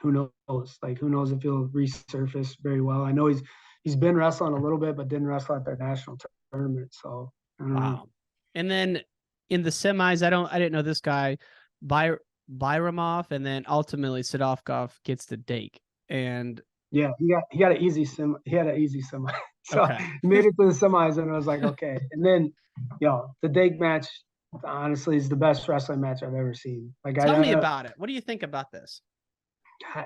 who knows? Like who knows if he'll resurface very well. I know he's been wrestling a little bit, but didn't wrestle at their national tournament. So I don't know. And then in the semis, I didn't know this guy, Byramov, and then ultimately Sadovkov gets the Dake. And yeah, he got an easy semi. He had an easy semi. So he made it to the semis, and I was like, okay. And then, the Dake match, honestly, is the best wrestling match I've ever seen. Like, tell me about it. What do you think about this?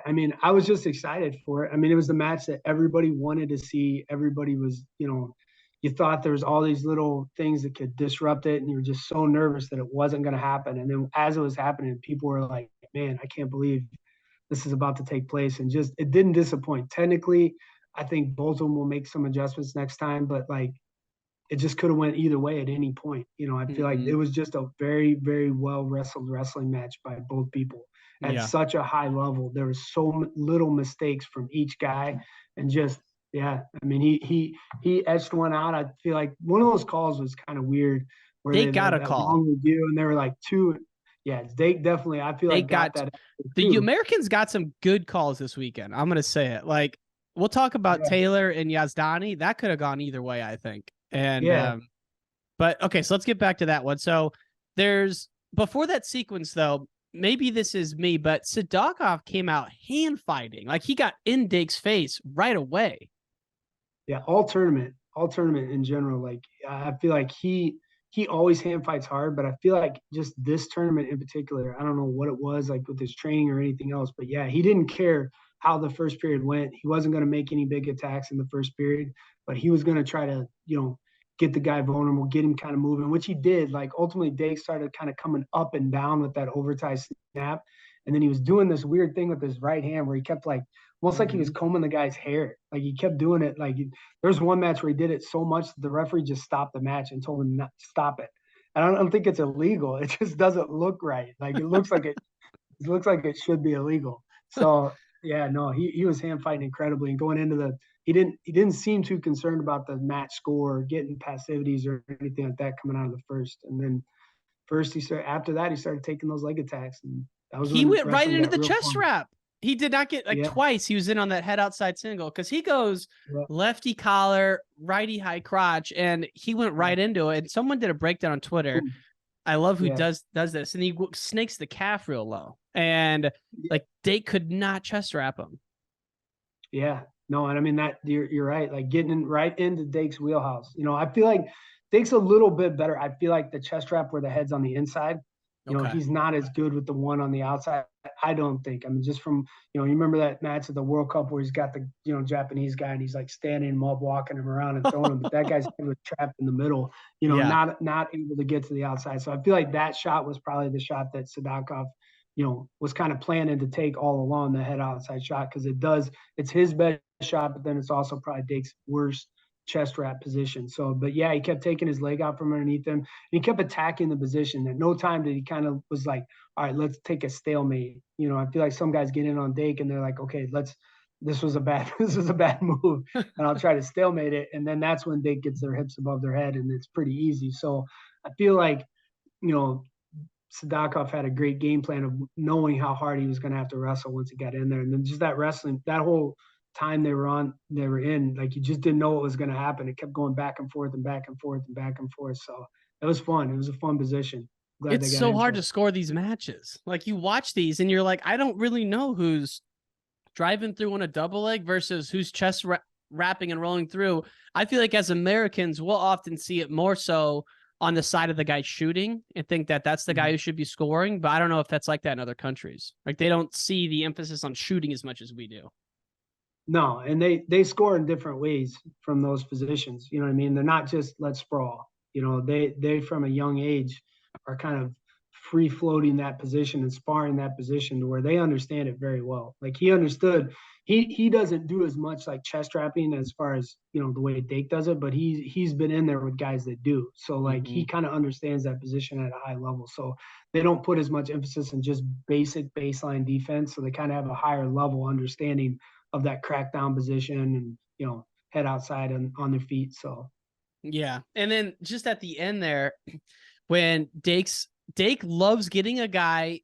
I mean, I was just excited for it. I mean, it was the match that everybody wanted to see. Everybody was, you thought there was all these little things that could disrupt it, and you were just so nervous that it wasn't going to happen. And then as it was happening, people were like, man, I can't believe this is about to take place. And just, it didn't disappoint. Technically, I think both of them will make some adjustments next time, but like, it just could have went either way at any point. I feel like it was just a very, very well wrestled wrestling match by both people at such a high level. There was so little mistakes from each guy, and just, I mean, he etched one out. I feel like one of those calls was kind of weird where they got a call long review, and they were like two. Yeah, they definitely. I feel like got that. The Americans got some good calls this weekend. I'm gonna say it. Like we'll talk about Taylor and Yazdani. That could have gone either way, I think. And but okay, so let's get back to that one. So there's before that sequence though. Maybe this is me, but Sadakov came out hand fighting. Like he got in Dake's face right away. Yeah, all tournament in general. Like I feel like he always hand fights hard, but I feel like just this tournament in particular, I don't know what it was like with his training or anything else, but yeah, he didn't care how the first period went. He wasn't going to make any big attacks in the first period, but he was going to try to, get the guy vulnerable, get him kind of moving, which he did. Like ultimately, Dake started kind of coming up and down with that overtime snap, and then he was doing this weird thing with his right hand where he kept like almost like he was combing the guy's hair. Like he kept doing it. Like there's one match where he did it so much that the referee just stopped the match and told him not to stop it. And I don't think it's illegal. It just doesn't look right. Like it looks like it should be illegal. So yeah, no, he was hand fighting incredibly and going into the he didn't seem too concerned about the match score or getting passivities or anything like that coming out of the first. And then after that he started taking those leg attacks, and that was He when went right wrestling into got the real chest fun. wrap. He did not get like Yeah. twice. He was in on that head outside single because he goes lefty collar, righty high crotch, and he went right into it. And someone did a breakdown on Twitter. I love who does this, and he snakes the calf real low, and like Dake could not chest wrap him. Yeah, no, and I mean that you're right. Like getting right into Dake's wheelhouse. I feel like Dake's a little bit better. I feel like the chest wrap where the head's on the inside. He's not as good with the one on the outside. I don't think. I mean, just from you remember that match at the World Cup where he's got the Japanese guy and he's like standing him up, walking him around and throwing him, but that guy's head was trapped in the middle. Not able to get to the outside. So I feel like that shot was probably the shot that Sadakov was kind of planning to take all along, the head outside shot, because it's his best shot, but then it's also probably Dake's worst chest wrap position. So, but yeah, he kept taking his leg out from underneath him and he kept attacking the position. At no time did he kind of was like, all right, let's take a stalemate. I feel like some guys get in on Dake and they're like, okay, this was a bad move and I'll try to stalemate it. And then that's when Dake gets their hips above their head and it's pretty easy. So I feel like, Sadakov had a great game plan of knowing how hard he was going to have to wrestle once he got in there. And then just that wrestling, that whole time they were in, like you just didn't know what was going to happen. It kept going back and forth and back and forth and back and forth. So it was fun. It was a fun position. Glad it's so hard to score these matches. Like you watch these and you're like, I don't really know who's driving through on a double leg versus who's chest wrapping and rolling through. I feel like as Americans, we'll often see it more so on the side of the guy shooting and think that that's the guy who should be scoring. But I don't know if that's like that in other countries. Like they don't see the emphasis on shooting as much as we do. No, and they score in different ways from those positions. You know what I mean? They're not just let's sprawl. They from a young age are kind of free floating that position and sparring that position to where they understand it very well. Like he understood. He doesn't do as much like chest wrapping as far as the way Dake does it, but he's been in there with guys that do. So like he kind of understands that position at a high level. So they don't put as much emphasis on just basic baseline defense. So they kind of have a higher level understanding of that crackdown position and head outside on their feet. So yeah, and then just at the end there, when Dake loves getting a guy,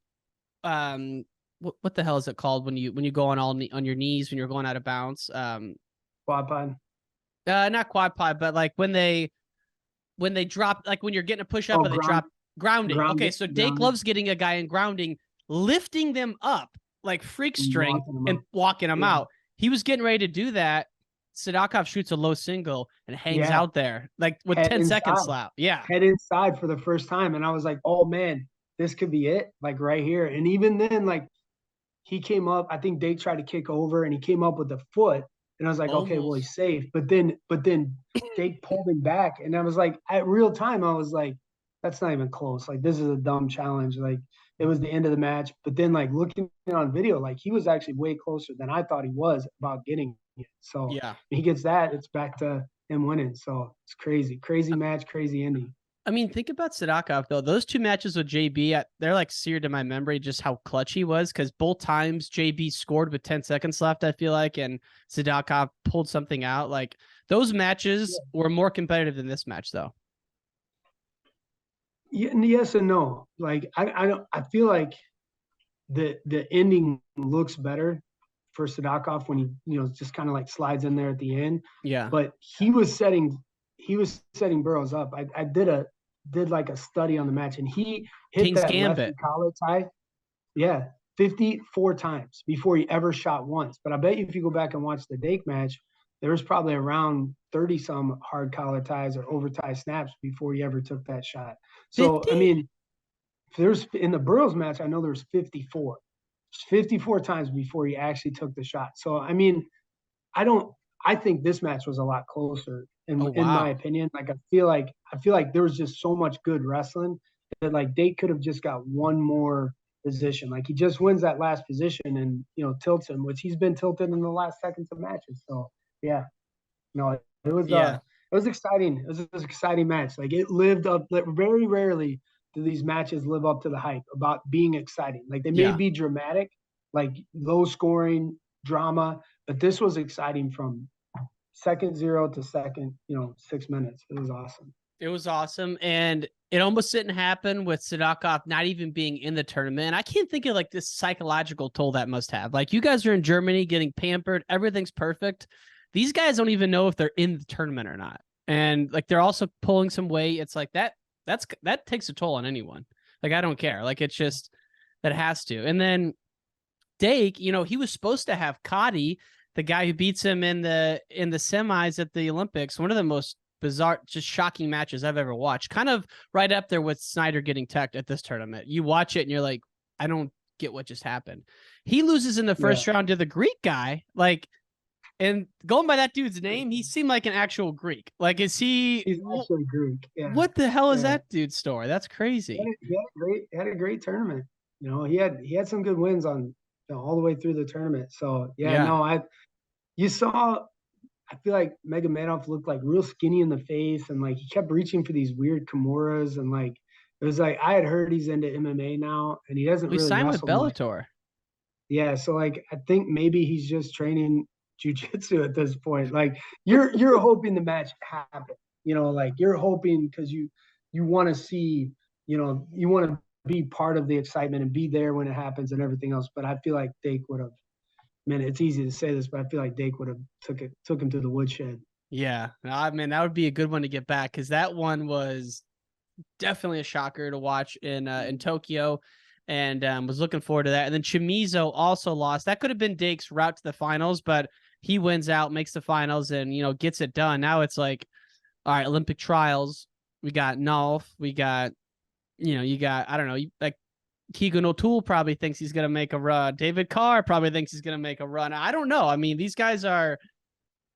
what the hell is it called when you go on your knees when you're going out of bounds? Quad pod. Not quad pod, but like when they drop, like when you're getting a push up and they drop grounding. Okay, so Dake loves getting a guy in grounding, lifting them up like freak string and walking them out. He was getting ready to do that. Sadakov shoots a low single and hangs out there like with head 10 inside. Seconds left. Yeah. Head inside for the first time. And I was like, oh man, this could be it. Like right here. And even then, like he came up, I think Dake tried to kick over and he came up with the foot. And I was like, okay, well, he's safe. But then Dake pulled him back. And I was like, at real time, I was like, that's not even close. Like, this is a dumb challenge. Like, it was the end of the match. But then, like, looking on video, like, he was actually way closer than I thought he was about getting it. So, yeah, he gets that. It's back to him winning. So, it's crazy. Crazy match, crazy ending. I mean, think about Sadakov, though. Those two matches with JB, they're like seared in my memory just how clutch he was, because both times JB scored with 10 seconds left, I feel like, and Sadakov pulled something out. Like, those matches were more competitive than this match, though. Yes and no. Like I feel like the ending looks better for Sadakov when he just kind of like slides in there at the end. Yeah. But he was setting Burroughs up. I did like a study on the match and he hit King's that Gambit. lefty collar tie. Yeah, 54 times before he ever shot once. But I bet you if you go back and watch the Dake match, there was probably around 30 some hard collar ties or over tie snaps before he ever took that shot. So, 50? I mean, there's in the Burroughs match, I know there's 54. 54 times before he actually took the shot. So, I mean, I think this match was a lot closer Oh, in my wow. opinion. Like I feel like there was just so much good wrestling that like Dake could have just got one more position. Like he just wins that last position and tilts him, which he's been tilted in the last seconds of matches. So yeah, no, Yeah. it was exciting. It was an exciting match. Like it lived up. Very rarely do these matches live up to the hype about being exciting. Like they may Yeah. be dramatic, like low scoring drama, but this was exciting from second zero to second, 6 minutes. It was awesome. It was awesome. And it almost didn't happen with Sadakov not even being in the tournament. I can't think of like this psychological toll that must have. Like you guys are in Germany getting pampered, everything's perfect. These guys don't even know if they're in the tournament or not. And like they're also pulling some weight. It's like that takes a toll on anyone. Like I don't care. Like it's just that has to. And then Dake, he was supposed to have Cotty, the guy who beats him in the semis at the Olympics, one of the most bizarre, just shocking matches I've ever watched. Kind of right up there with Snyder getting teched at this tournament. You watch it and you're like, I don't get what just happened. He loses in the Yeah, first round to the Greek guy. Like, and going by that dude's name, he seemed like an actual Greek. Like, is he? he's actually Greek. Yeah, What the hell is yeah. that dude's story? That's crazy. He had a great tournament. He had some good wins on all the way through the tournament. So yeah, Yeah. no, you saw. I feel like Megamanovs looked like real skinny in the face, and like he kept reaching for these weird Kimuras, and like it was like I had heard he's into MMA now, and he doesn't We really signed with wrestle much. Bellator. Yeah, so like I think maybe he's just training jujitsu at this point. Like you're hoping the match happens, like you're hoping because you want to see, you want to be part of the excitement and be there when it happens and everything else. But I feel like Dake would have. Man, it's easy to say this, but I feel like Dake would have took him to the woodshed. Yeah. I mean, that would be a good one to get back because that one was definitely a shocker to watch in Tokyo, and was looking forward to that. And then Chimizo also lost. That could have been Dake's route to the finals, but he wins out, makes the finals, and gets it done. Now it's like, all right, Olympic trials. We got Nolf. We got, you got, I don't know, like Keegan O'Toole probably thinks he's gonna make a run. David Carr probably thinks he's gonna make a run. I don't know. I mean, these guys are.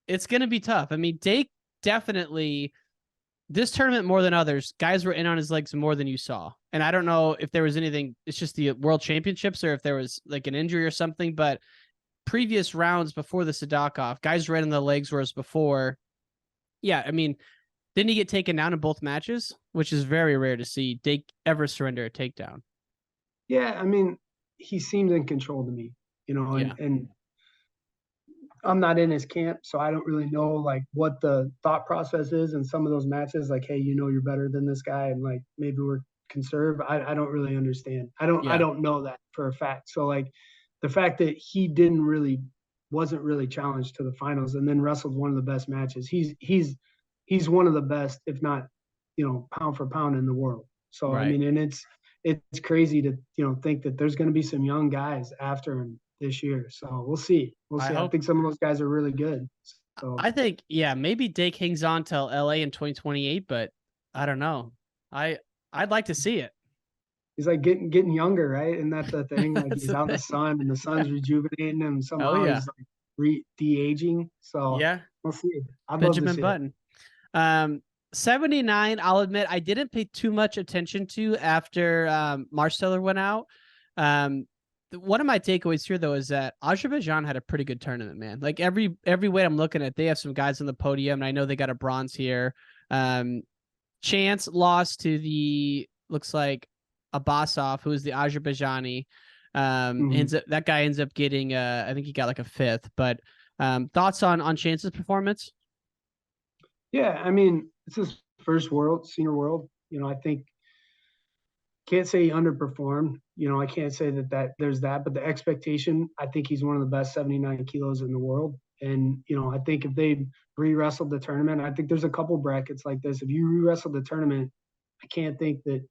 It's gonna be tough. I mean, Dake definitely this tournament more than others, guys were in on his legs more than you saw. And I don't know if there was anything, it's just the world championships or if there was like an injury or something, but previous rounds before the Sadakov, guys were in the legs, whereas before, yeah, I mean, didn't he get taken down in both matches? Which is very rare to see Dake ever surrender a takedown. Yeah, I mean, he seemed in control to me, Yeah. and I'm not in his camp, so I don't really know like what the thought process is in some of those matches. Like, hey, you're better than this guy, and like maybe we're conserve. I don't really understand. I Yeah. don't know that for a fact. So like the fact that he wasn't really challenged to the finals and then wrestled one of the best matches. He's one of the best, if not pound for pound in the world. So I Right. mean, and it's crazy to think that there's going to be some young guys after him this year. So we'll see. We'll I see. I hope. think some of those guys are really good. So I think, yeah, maybe Dake hangs on till LA in 2028, but I don't know. I I'd like to see it. he's like getting younger, right? And that's the thing. Like That's he's the out in the thing. sun, and the Yeah. sun's rejuvenating him. Oh Somehow yeah. he's like de-aging. So Yeah. we'll see. I'd love to Benjamin see it. Button. 79, I'll admit I didn't pay too much attention to after Marsteller went out. One of my takeaways here though is that Azerbaijan had a pretty good tournament, man. Like every way I'm looking at, they have some guys on the podium, and I know they got a bronze here. Chance lost to the looks like Abbasov, who is the Azerbaijani. Mhm. That guy ends up getting I think he got like a fifth. But thoughts on Chance's performance? Yeah, I mean, it's his first senior world. I think can't say he underperformed. I can't say that there's that, but the expectation, I think he's one of the best 79 kilos in the world. And I think if they re-wrestled the tournament, I think there's a couple brackets like this. If you re-wrestle the tournament, I can't think that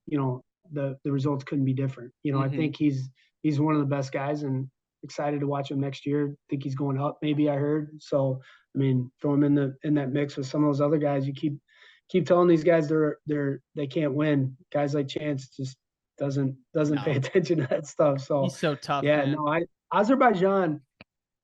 the results couldn't be different. I Mm-hmm. think he's one of the best guys, and excited to watch him next year. I think he's going up, maybe I heard. So I mean, throw him in that mix with some of those other guys. You keep telling these guys they can't win. Guys like Chance just doesn't pay No, attention to that stuff. So he's so tough, yeah, man. no, Azerbaijan,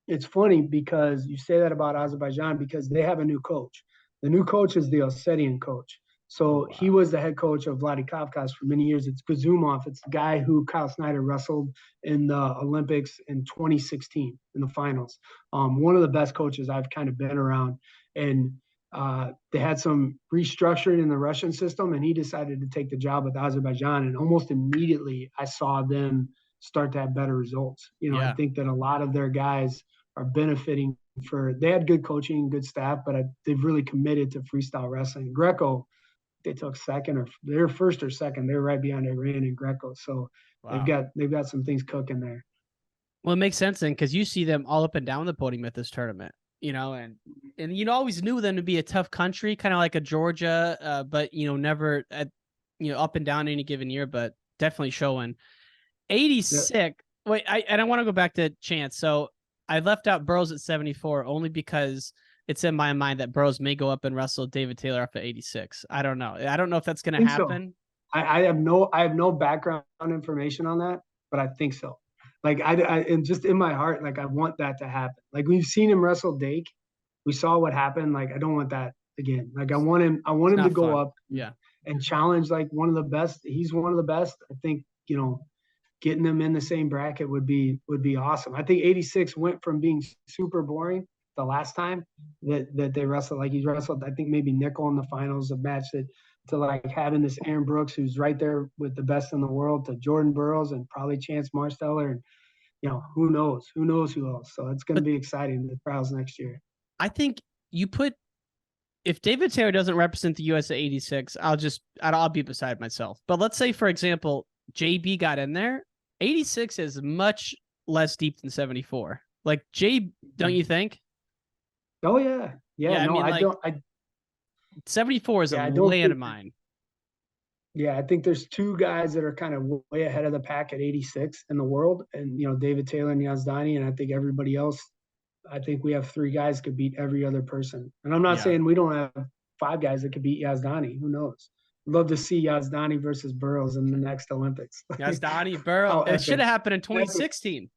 it's funny because you say that about Azerbaijan because they have a new coach. The new coach is the Ossetian coach. Oh So he wow. was the head coach of Vladikavkaz for many years. It's Gazumov. It's the guy who Kyle Snyder wrestled in the Olympics in 2016 in the finals. One of the best coaches I've kind of been around. And they had some restructuring in the Russian system, and he decided to take the job with Azerbaijan. And almost immediately, I saw them start to have better results. I Yeah. think that a lot of their guys are benefiting they had good coaching, good staff, but they've really committed to freestyle wrestling. Greco, they took second or they're first or second. They're right behind Iran and Greco. So Wow. they've got some things cooking there. Well, it makes sense then because you see them all up and down the podium at this tournament, and always knew them to be a tough country, kind of like a Georgia, but never at up and down any given year, but definitely showing. Yeah. 86. Wait, I want to go back to Chance. So I left out Burroughs at 74 only because it's in my mind that Burroughs may go up and wrestle David Taylor off at 86. I don't know. I don't know if that's going I to think so. happen. I have no background information on that, but I think so. Like and just in my heart, like I want that to happen. Like we've seen him wrestle Dake. We saw what happened. Like I don't want that again. Like I want him It's to not go fun. up Yeah. and challenge like one of the best. He's one of the best. I think, getting them in the same bracket would be awesome. I think 86 went from being super boring the last time that they wrestled. Like he wrestled, I think maybe nickel in the finals of match that to like having this Aaron Brooks who's right there with the best in the world to Jordan Burroughs and probably Chance Marsteller and who knows who else. So it's going to But be exciting the trials next year. I think if David Taylor doesn't represent the US at 86, I'll be beside myself. But let's say, for example, JB got in there. 86 is much less deep than 74. Like don't you think? Oh yeah. Yeah, I No, mean, I like don't. 74 is a Yeah, I don't think. landmine. Yeah, I think there's two guys that are kind of way ahead of the pack at 86 in the world, and David Taylor and Yazdani, and I think everybody else. I think we have three guys could beat every other person, and I'm not Yeah. saying we don't have five guys that could beat Yazdani. Who knows? I'd love to see Yazdani versus Burroughs in the next Olympics. Yazdani, Burrow. How It should epic! have happened in Epic, 2016.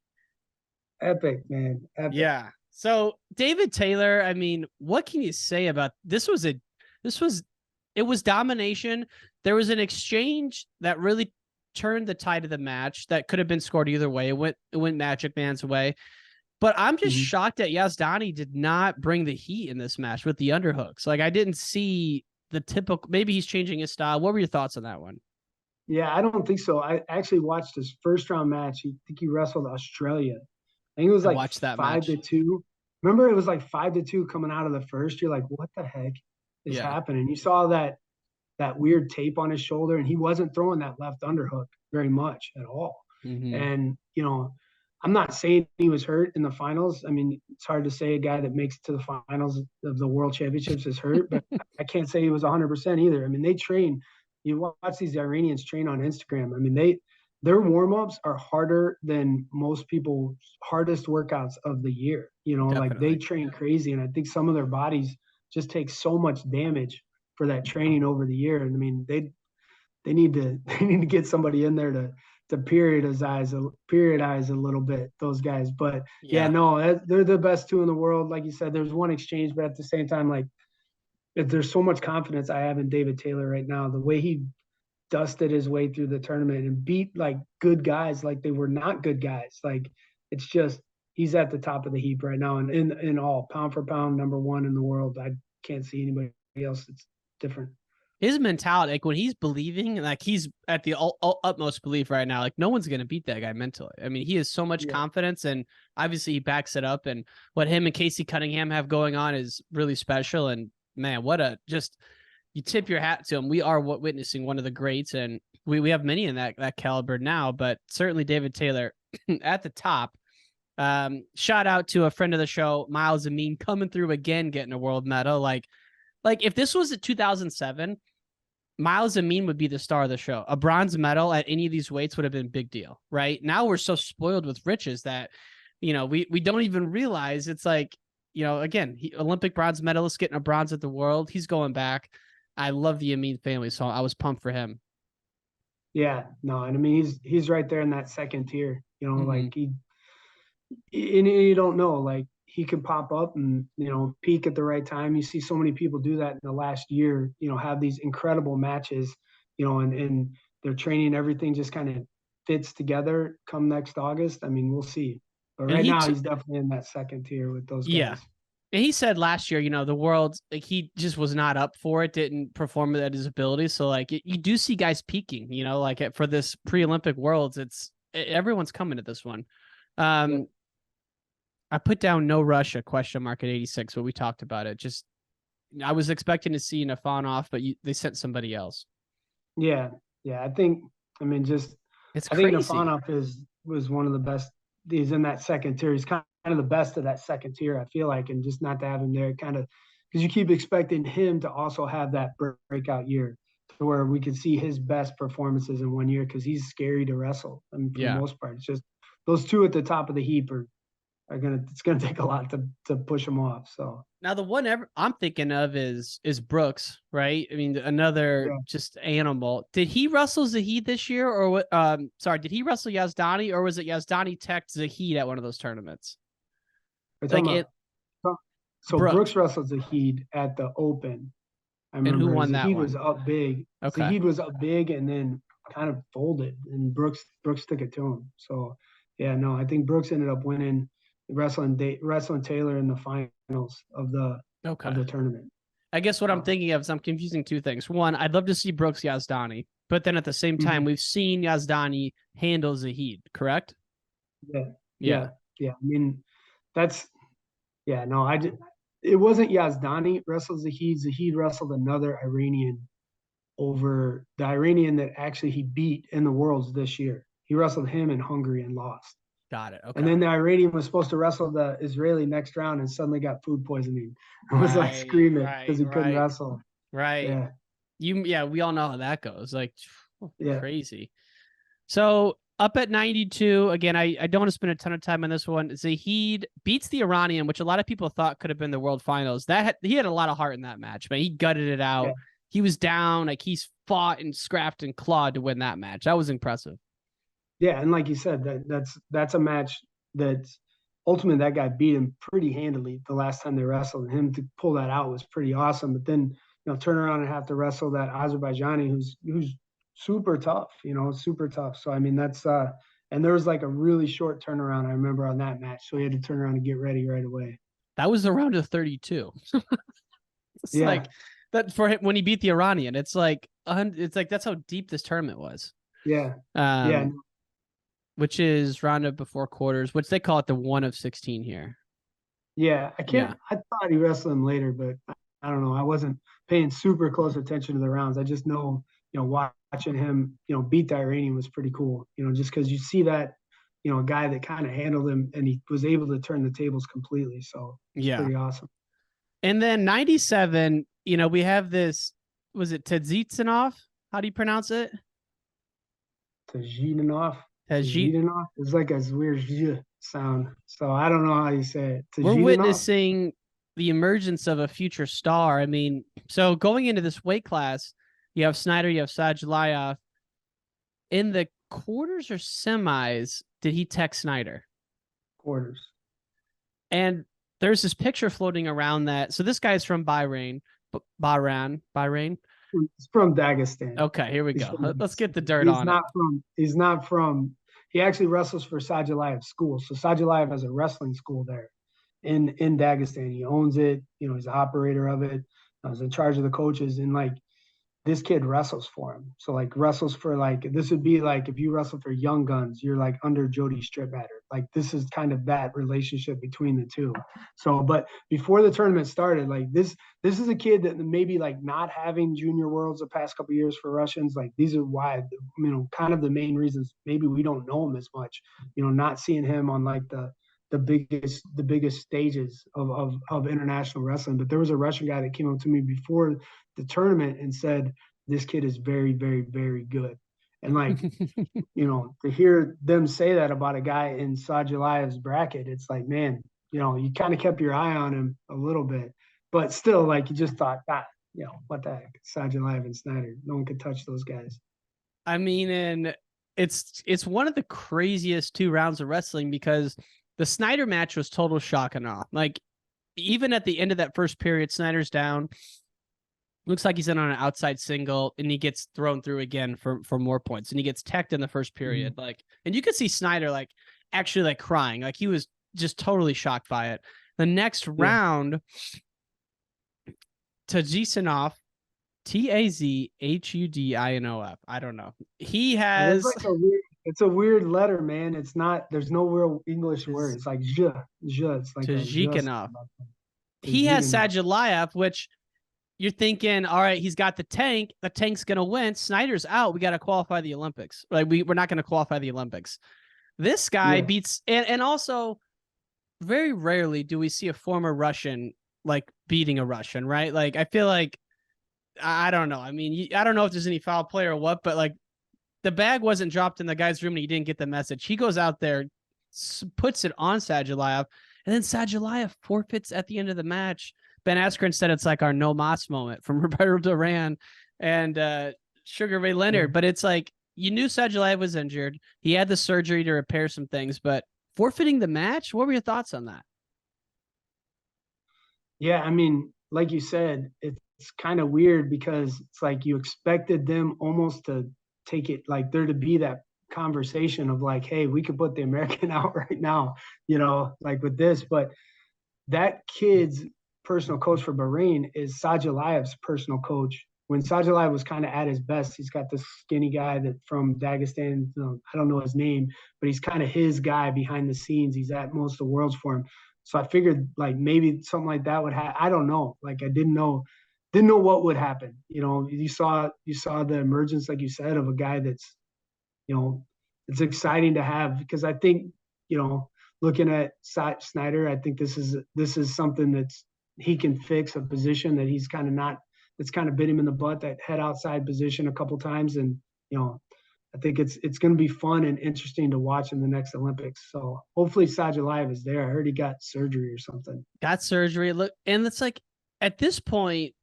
epic, man, epic. Yeah. So David Taylor, I mean, what can you say about this? It was domination. There was an exchange that really turned the tide of the match that could have been scored either way. It went Magic Man's way. But I'm just shocked that Yazdani did not bring the heat in this match with the underhooks. Like I didn't see the typical, maybe he's changing his style. What were your thoughts on that one? Yeah, I don't think so. I actually watched his first round match. I think he wrestled Australia. I think it was I like watched that five match. to two. Remember, it was like 5-2 coming out of the first. You're like, what the heck is Yeah. happening? You saw that weird tape on his shoulder, and he wasn't throwing that left underhook very much at all. Mm-hmm. And I'm not saying he was hurt in the finals. I mean, it's hard to say a guy that makes it to the finals of the World Championships is hurt, but I can't say he was 100% either. I mean, they train. You watch these Iranians train on Instagram. I mean, their warm-ups are harder than most people's hardest workouts of the year. Like they Definitely. train crazy, and I think some of their bodies just take so much damage for that training over the year. And I mean, they need to get somebody in there to periodize a little bit those guys. But yeah, no, they're the best two in the world. Like you said, there's one exchange, but at the same time, like there's so much confidence I have in David Taylor right now. The way he dusted his way through the tournament and beat like good guys like they were not good guys. Like it's just he's at the top of the heap right now, and in all pound for pound number one in the world. I can't see anybody else that's different. His mentality, like when he's believing, like he's at the utmost belief right now, like no one's going to beat that guy mentally. I mean, he has so much confidence, and obviously he backs it up, and what him and Casey Cunningham have going on is really special. And man, you tip your hat to him. We are witnessing one of the greats, and we have many in that caliber now, but certainly David Taylor at the top. Shout out to a friend of the show, Miles Amin, coming through again, getting a world medal. Like if this was at 2007, Miles Amin would be the star of the show. A bronze medal at any of these weights would have been a big deal, right? Now we're so spoiled with riches that, we don't even realize it's like again, Olympic bronze medalist, getting a bronze at the World. He's going back. I love the Amin family, so I was pumped for him. Yeah, no, and I mean he's right there in that second tier. Mm-hmm. Like and you don't know, like he can pop up and peak at the right time. You see so many people do that in the last year. Have these incredible matches. And their training, everything just kind of fits together. Come next August, I mean, we'll see. But And right now, he's definitely in that second tier with those yeah. guys. And he said last year, the world, like he just was not up for it, didn't perform at his ability. So like you do see guys peaking, like for this pre-Olympic worlds, everyone's coming to this one. Yeah. I put down no Russia question mark at 86, but we talked about it. Just I was expecting to see Nafanov, but they sent somebody else. Yeah. I think It's I think crazy. Nafanov was one of the best. He's in that second tier. He's kind of the best of that second tier, I feel like, and just not to have him there, kind of, because you keep expecting him to also have that breakout year, to where we could see his best performances in 1 year, because he's scary to wrestle. I mean, for the most part, it's just those two at the top of the heap it's gonna take a lot to push him off. So now the one I'm thinking of is Brooks, right? I mean, another just animal. Did he wrestle Zahid this year, or what? Sorry, did he wrestle Yazdani, or was it Yazdani tech Zahid at one of those tournaments? Like it. So Brooks wrestled Zahid at the Open. I remember, and who won that Zahid one? was up big. Okay. Zahid was up big and then kind of folded, and Brooks took it to him. So yeah, no, I think Brooks ended up winning, wrestling Taylor in the finals of the tournament. I guess what I'm thinking of is I'm confusing two things. One, I'd love to see Brooks Yazdani, but then at the same time, we've seen Yazdani handle Zahid, correct? Yeah. I mean, it wasn't Yazdani wrestled Zahid. Zahid wrestled another Iranian over the Iranian that actually he beat in the Worlds this year. He wrestled him in Hungary and lost. Got it. Okay. And then the Iranian was supposed to wrestle the Israeli next round and suddenly got food poisoning. I was like screaming because he couldn't wrestle. Right. Yeah. We all know how that goes. Like, crazy. So up at 92, again, I don't want to spend a ton of time on this one. Zahid beats the Iranian, which a lot of people thought could have been the world finals. He had a lot of heart in that match, man. He gutted it out. Yeah. He was down. Like, he's fought and scrapped and clawed to win that match. That was impressive. Yeah, and like you said, that's a match that ultimately that guy beat him pretty handily the last time they wrestled. And him to pull that out was pretty awesome. But then, turn around and have to wrestle that Azerbaijani who's super tough, super tough. So I mean, that's and there was like a really short turnaround, I remember, on that match. So he had to turn around and get ready right away. That was the round of 32. It's like that for him when he beat the Iranian. It's like that's how deep this tournament was. Yeah. Which is round of before quarters, which they call it the 1 of 16 here. Yeah, I thought he wrestled him later, but I don't know. I wasn't paying super close attention to the rounds. I just know, watching him, beat the Iranian was pretty cool. Just because you see that, a guy that kind of handled him and he was able to turn the tables completely. So it's pretty awesome. And then 97, we have this. Was it Tadzitsinov? How do you pronounce it? Tadzitsinov. It's like a weird sound. So I don't know how you say it. We're witnessing the emergence of a future star. I mean, so going into this weight class, you have Snyder, you have Sajlayev. In the quarters or semis, did he tech Snyder? Quarters. And there's this picture floating around that. So this guy's from Bahrain. He's from Dagestan. Okay, here we go. Let's get the dirt on it. He's not from. He actually wrestles for Sajlayev's school. So Sajlayev has a wrestling school there in Dagestan. He owns it. He's the operator of it. He's in charge of the coaches. And like, this kid wrestles for him. So like wrestles for this would be like if you wrestle for Young Guns, you're like under Jody Strickmatter. Like this is kind of that relationship between the two. So, but before the tournament started, like this is a kid that maybe like not having junior worlds the past couple of years for Russians. Like these are why, kind of the main reasons maybe we don't know him as much, not seeing him on like the biggest stages of international wrestling. But there was a Russian guy that came up to me before the tournament and said, this kid is very, very, very good. And like, to hear them say that about a guy in Sajlayev's bracket, it's like, man, you kind of kept your eye on him a little bit, but still, like you just thought, what the heck, Sajalayev and Snyder, no one could touch those guys. I mean, and it's one of the craziest 2 rounds of wrestling because the Snyder match was total shock and awe. Like, even at the end of that first period, Snyder's down. Looks like he's in on an outside single, and he gets thrown through again for more points, and he gets teched in the first period. Like, and you could see Snyder like actually like crying, like he was just totally shocked by it. The next round, Tajisinov, Tazhudinof. I don't know. He has like it's a weird letter, man. It's not. There's no real English word. It's like zh. It's like Tajikinov. He has Sajalayev, which you're thinking, all right, he's got the tank. The tank's gonna win. Snyder's out. We got to qualify the Olympics. Like we're not gonna qualify the Olympics. This guy beats, and also very rarely do we see a former Russian like beating a Russian, right? Like I feel like I don't know. I mean, I don't know if there's any foul play or what, but like the bag wasn't dropped in the guy's room and he didn't get the message. He goes out there, puts it on Sajalayev, and then Sajalayev forfeits at the end of the match. Ben Askren said it's like our no mas moment from Roberto Duran and Sugar Ray Leonard. But it's like you knew Sajalayev was injured. He had the surgery to repair some things, but forfeiting the match, what were your thoughts on that? Yeah, I mean, like you said, it's kind of weird because it's like you expected them almost to take it, like there to be that conversation of like, hey, we could put the American out right now, like with this. But that kid's personal coach for Bahrain is Sajalayev's personal coach. When Sajalayev was kind of at his best, he's got this skinny guy that from Dagestan, I don't know his name, but he's kind of his guy behind the scenes. He's at most of the worlds for him. So I figured like maybe something like that would happen. I don't know. Like I didn't know what would happen. You saw the emergence, like you said, of a guy that's, it's exciting to have because I think, looking at Snyder, I think this is something that's he can fix, a position that he's kind of not, that's kind of bit him in the butt, that head outside position a couple times. And, I think it's going to be fun and interesting to watch in the next Olympics. So hopefully Sajalayev is there. I heard he got surgery or something. Got surgery. Look, and it's like at this point,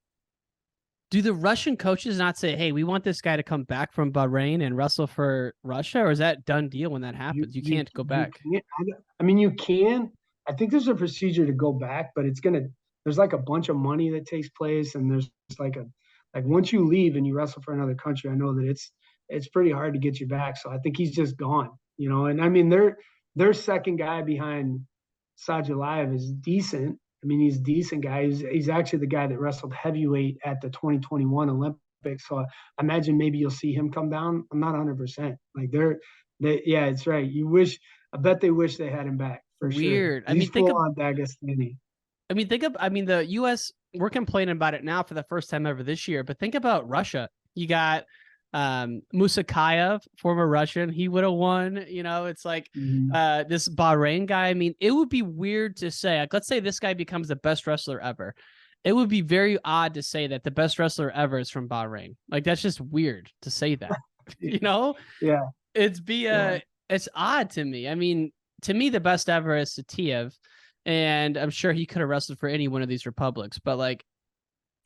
do the Russian coaches not say, hey, we want this guy to come back from Bahrain and wrestle for Russia? Or is that done deal when that happens? You can't go back. I mean, you can. I think there's a procedure to go back, but there's like a bunch of money that takes place. And there's like once you leave and you wrestle for another country, I know that it's pretty hard to get you back. So I think he's just gone, and I mean, their second guy behind Sajalayev is decent. I mean, he's a decent guy. He's actually the guy that wrestled heavyweight at the 2021 Olympics. So I imagine maybe you'll see him come down. I'm not 100%. Like yeah, it's right. I bet they wish they had him back for sure. Weird. I mean, think on Dagestani. The U.S., we're complaining about it now for the first time ever this year, but think about Russia. You got Musakayev, former Russian, he would have won. It's like this Bahrain guy. I mean, it would be weird to say, like, let's say this guy becomes the best wrestler ever. It would be very odd to say that the best wrestler ever is from Bahrain. Like, that's just weird to say that. Yeah, it's odd to me. I mean, to me, the best ever is Satiev, and I'm sure he could have wrestled for any one of these republics, but like,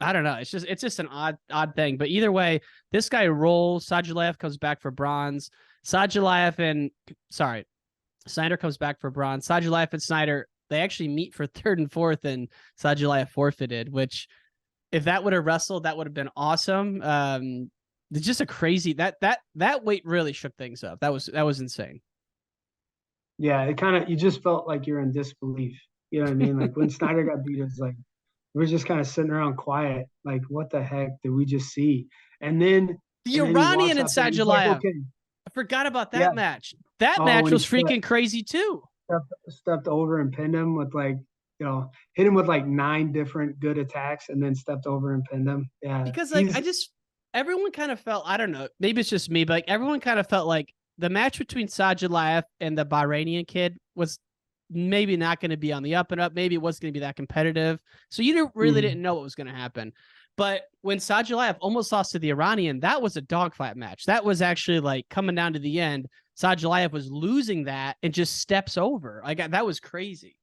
I don't know. It's just an odd thing. But either way, this guy rolls. Sajalayev comes back for bronze. Snyder comes back for bronze. Sajalayev and Snyder, they actually meet for third and fourth, and Sajalayev forfeited, which if that would have wrestled, that would have been awesome. It's just a crazy that weight really shook things up. That was insane. Yeah, it kind of, you just felt like you're in disbelief. You know what I mean? Like when Snyder got beat, it's like, we're just kind of sitting around quiet, like, what the heck did we just see? And then the Iranian and Sajalayev. Like, okay. I forgot about that match. That match was freaking crazy too. Stepped over and pinned him with hit him with like 9 different good attacks and then stepped over and pinned him. Yeah. Because everyone kind of felt, I don't know, maybe it's just me, but like everyone kind of felt like the match between Sajalayev and the Bahrainian kid was maybe not going to be on the up and up. Maybe it wasn't going to be that competitive. So you didn't know what was going to happen. But when Sajalayev almost lost to the Iranian, that was a dogfight match. That was actually like coming down to the end. Sajalayev was losing that and just steps over. That was crazy.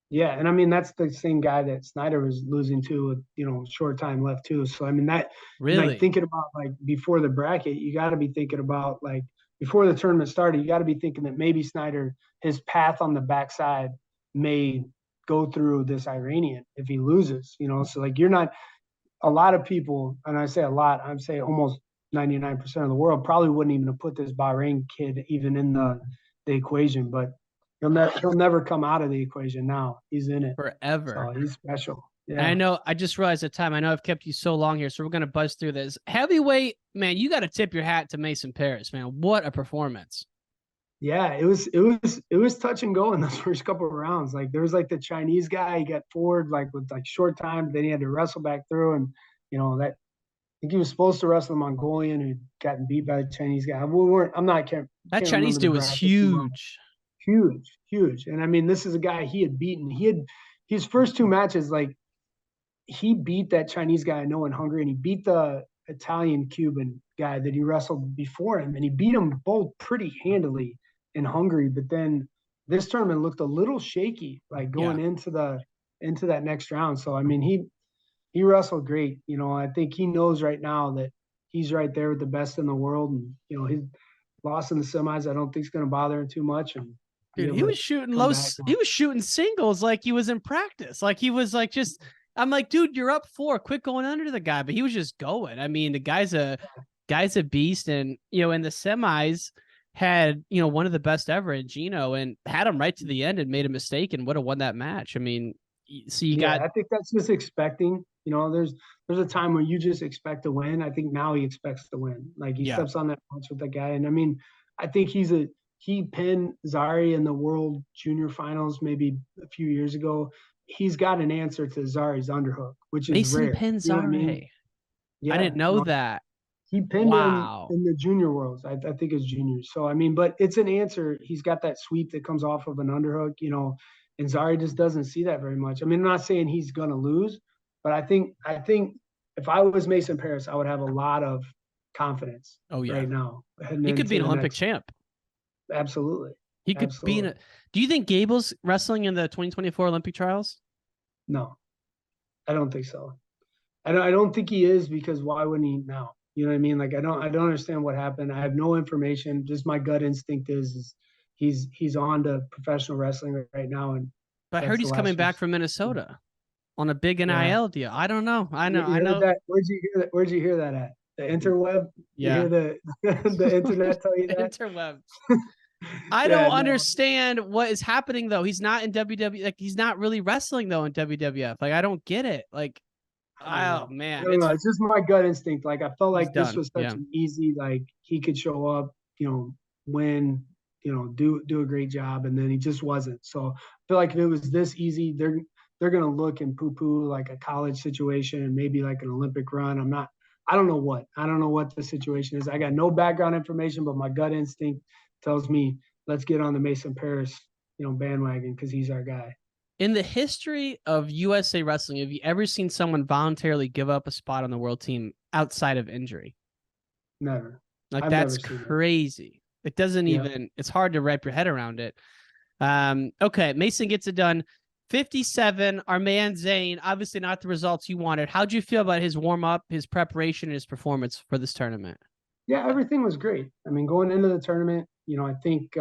Yeah, and I mean that's the same guy that Snyder was losing to with short time left too. So I mean that, and like Really? thinking about like before the bracket, you got to be thinking about like before the tournament started, you got to be thinking that maybe Snyder, his path on the backside may go through this Iranian if he loses. So like you're not, a lot of people, and I say a lot, I'm saying almost 99% of the world probably wouldn't even have put this Bahrain kid even in the equation, but he'll never come out of the equation now. He's in it. Forever. So he's special. And I Yeah. know I just realized the time. I know I've kept you so long here, so we're gonna buzz through this. Heavyweight, man, you gotta tip your hat to Mason Paris, man. What a performance. Yeah, it was touch and go in those first couple of rounds. Like there was like the Chinese guy, he got forward like with like short time, then he had to wrestle back through, and that I think he was supposed to wrestle the Mongolian who'd gotten beat by the Chinese guy. We weren't. I'm not can't That can't Chinese remember the dude was bracket too well. huge. Huge, huge. And I mean, this is a guy he had beaten. He had his first two matches, like he beat that Chinese guy I know in Hungary, and he beat the Italian Cuban guy that he wrestled before him, and he beat them both pretty handily in Hungary. But then this tournament looked a little shaky, like Yeah. going into that next round. So I mean, he wrestled great. I think he knows right now that he's right there with the best in the world, and his loss in the semis I don't think is going to bother him too much, and be Dude, able he to was shooting come back. he was shooting singles like he was in practice. Like he was like just I'm like, dude, you're up 4. Quit going under the guy. But he was just going. I mean, the guy's a beast. And in the semis had, one of the best ever in Gino and had him right to the end and made a mistake and would have won that match. I mean, so you Yeah, got I think that's just expecting. There's a time where you just expect to win. I think now he expects to win. Like he yeah. steps on that punch with the guy, and I mean, I think he pinned Zari in the World Junior Finals maybe a few years ago. He's got an answer to Zari's underhook, which is Mason rare. You know what I mean? Pinzare. I Yeah, didn't know that. he pinned him Wow. in the junior worlds. I think it's juniors. So I mean, but it's an answer. He's got that sweep that comes off of an underhook, and Zari just doesn't see that very much. I mean, I'm not saying he's gonna lose, but I think if I was Mason Paris, I would have a lot of confidence Oh yeah. right now heading He could be into an the Olympic next. champ. Absolutely, He could be in absolutely. a Do you think Gable's wrestling in the 2024 Olympic trials? No, I don't think so. I don't think he is because why wouldn't he now? You know what I mean? Like I don't understand what happened. I have no information. Just my gut instinct is he's on to professional wrestling right now, and But I heard that's the he's coming last back we've. from Minnesota on a big Yeah, NIL deal. I don't know. you I heard know. that? Where'd you hear that? Where'd you hear that at? The interweb? You Yeah. hear the the internet tell you that? Interwebs. I don't Yeah, no, understand what is happening though. He's not in WWE. Like he's not really wrestling though in WWF. Like I don't get it. Like I don't oh know. I man, don't know. It's just my gut instinct. Like I felt he's like this done. was such Yeah. an easy, like he could show up, win, do a great job, and then he just wasn't. So I feel like if it was this easy, they're gonna look and poo poo like a college situation and maybe like an Olympic run. I'm not. I don't know what. I don't know what the situation is. I got no background information, but my gut instinct tells me let's get on the Mason Paris, bandwagon because he's our guy. In the history of USA wrestling, have you ever seen someone voluntarily give up a spot on the world team outside of injury? Never. Like I've never that's seen that. crazy. It doesn't Yeah. even it's hard to wrap your head around it. Okay, Mason gets it done. 57, our man Zane, obviously not the results you wanted. How'd you feel about his warm-up, his preparation, and his performance for this tournament? Yeah, everything was great. I mean, going into the tournament, I think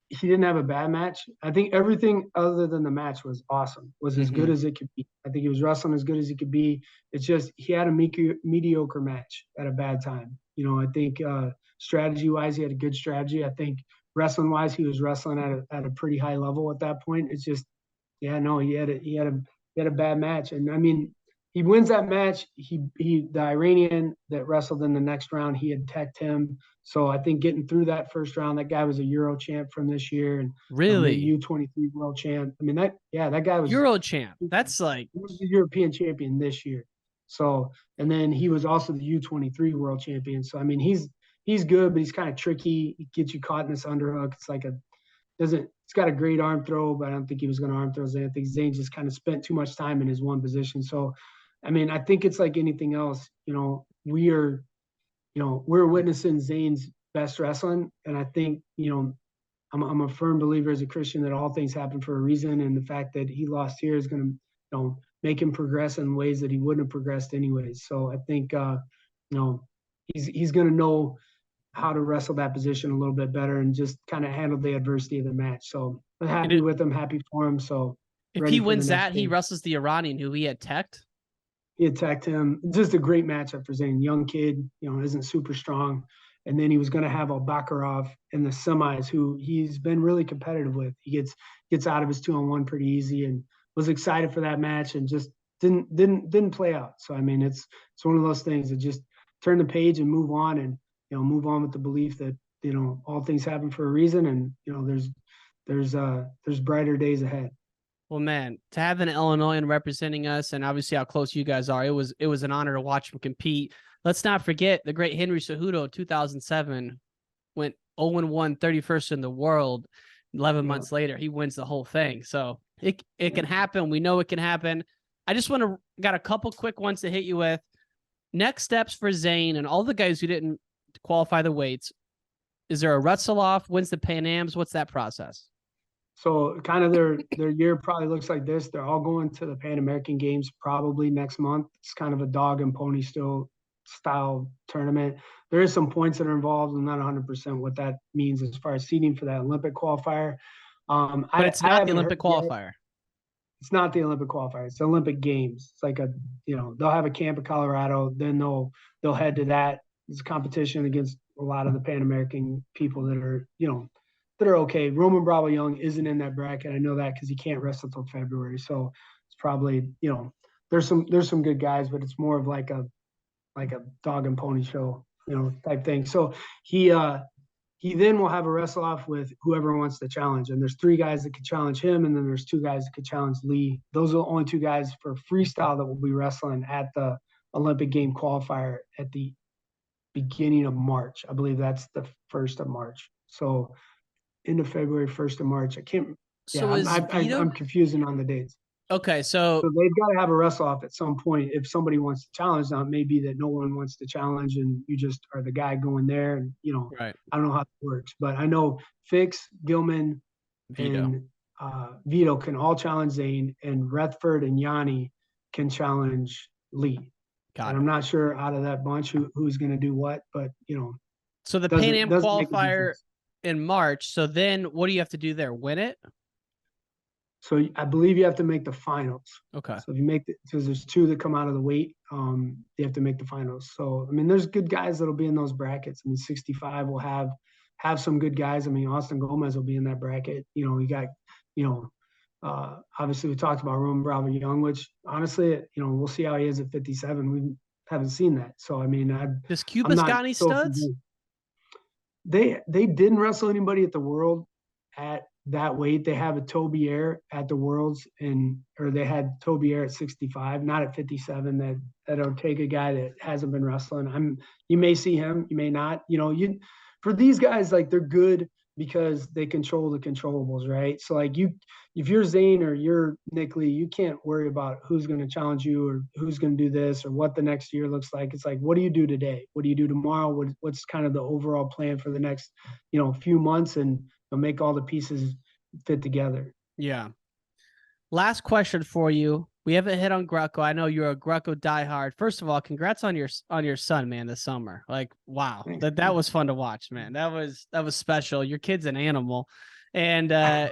he didn't have a bad match. I think everything other than the match was awesome, was as good Mm-hmm. as it could be. I think he was wrestling as good as he could be. It's just he had a mediocre match at a bad time. I think strategy wise, he had a good strategy. I think wrestling wise, he was wrestling at a pretty high level at that point. It's just, yeah, no, he had a bad match, and I mean, he wins that match. The Iranian that wrestled in the next round, he had teched him. So I think getting through that first round, that guy was a Euro champ from this year, and maybe Really? U23 world champ. I mean that guy was Euro champ. he That's like was the European champion this year. So and then he was also the U23 world champion. So I mean he's good, but he's kind of tricky. He gets you caught in this underhook. It's like he's got a great arm throw, but I don't think he was going to arm throw Zane. I think Zane just kind of spent too much time in his one position. So I mean, I think it's like anything else. We're witnessing Zane's best wrestling, and I think I'm a firm believer as a Christian that all things happen for a reason, and the fact that he lost here is going to, make him progress in ways that he wouldn't have progressed anyways. So I think, he's going to know how to wrestle that position a little bit better and just kind of handle the adversity of the match. So I'm happy with him, happy for him. So if ready he for wins the next that, he game. wrestles the Iranian who he had teched. He attacked him. Just a great matchup for Zane. Young kid, isn't super strong. And then he was going to have Bakarov in the semis, who he's been really competitive with. He gets out of his 2-on-1 pretty easy, and was excited for that match, and just didn't play out. So I mean, it's one of those things that just turn the page and move on, and move on with the belief that all things happen for a reason, and there's brighter days ahead. Well, man, to have an Illinoisan representing us, and obviously how close you guys are, it was an honor to watch him compete. Let's not forget the great Henry Cejudo, 2007, went 0-1, 31st in the world. 11 months later, he wins the whole thing. So it can happen. We know it can happen. I just got a couple quick ones to hit you with. Next steps for Zane and all the guys who didn't qualify the weights. Is there a wrestle off? When's the Pan Ams? What's that process? So kind of their year probably looks like this. They're all going to the Pan American Games probably next month. It's kind of a dog and pony style tournament. There is some points that are involved. I'm not 100% what that means as far as seeding for that Olympic qualifier. But it's not the Olympic qualifier. Yet. It's not the Olympic qualifier. It's the Olympic Games. It's like they'll have a camp in Colorado. Then they'll head to that. It's a competition against a lot of the Pan American people that are, that are okay. Roman Bravo Young isn't in that bracket. I know that because he can't wrestle until February. So it's probably, there's some good guys, but it's more of like a dog and pony show, type thing. So he then will have a wrestle off with whoever wants to challenge. And there's 3 guys that could challenge him, and then there's 2 guys that could challenge Lee. Those are the only 2 guys for freestyle that will be wrestling at the Olympic game qualifier at the beginning of March. I believe that's the 1st of March. So end of February, 1st of March. I can't. So I'm confusing on the dates. Okay, so they've got to have a wrestle off at some point if somebody wants to challenge. Now, it may be that no one wants to challenge, and you just are the guy going there. And right. I don't know how it works, but I know Fix, Gilman, Vito. and Vito can all challenge Zane, and Rethford and Yanni can challenge Lee. And I'm not sure out of that bunch who's going to do what, but So the Pan Am qualifier in March. So then what do you have to do there? Win it? So I believe you have to make the finals. Okay. So if you make because there's 2 that come out of the weight, you have to make the finals. So I mean, there's good guys that'll be in those brackets. I mean, 65 will have some good guys. I mean, Austin Gomez will be in that bracket. You got, obviously we talked about Roman Bravo Young, which honestly, we'll see how he is at 57. We haven't seen that. So I mean, does Cubas got any studs? They didn't wrestle anybody at the World at that weight. They have a Tobier at the Worlds, or they had Tobier at 65, not at 57. That'll take a guy that hasn't been wrestling. You may see him, you may not. For these guys, like, they're good because they control the controllables, right? So like if you're Zane or you're Nick Lee, you can't worry about who's going to challenge you or who's going to do this or what the next year looks like. It's like, what do you do today? What do you do tomorrow? What's kind of the overall plan for the next, few months, and make all the pieces fit together. Yeah. Last question for you. We haven't hit on Greco. I know you're a Greco diehard. First of all, congrats on your son, man, this summer. Like, wow. That was fun to watch, man. That was special. Your kid's an animal. And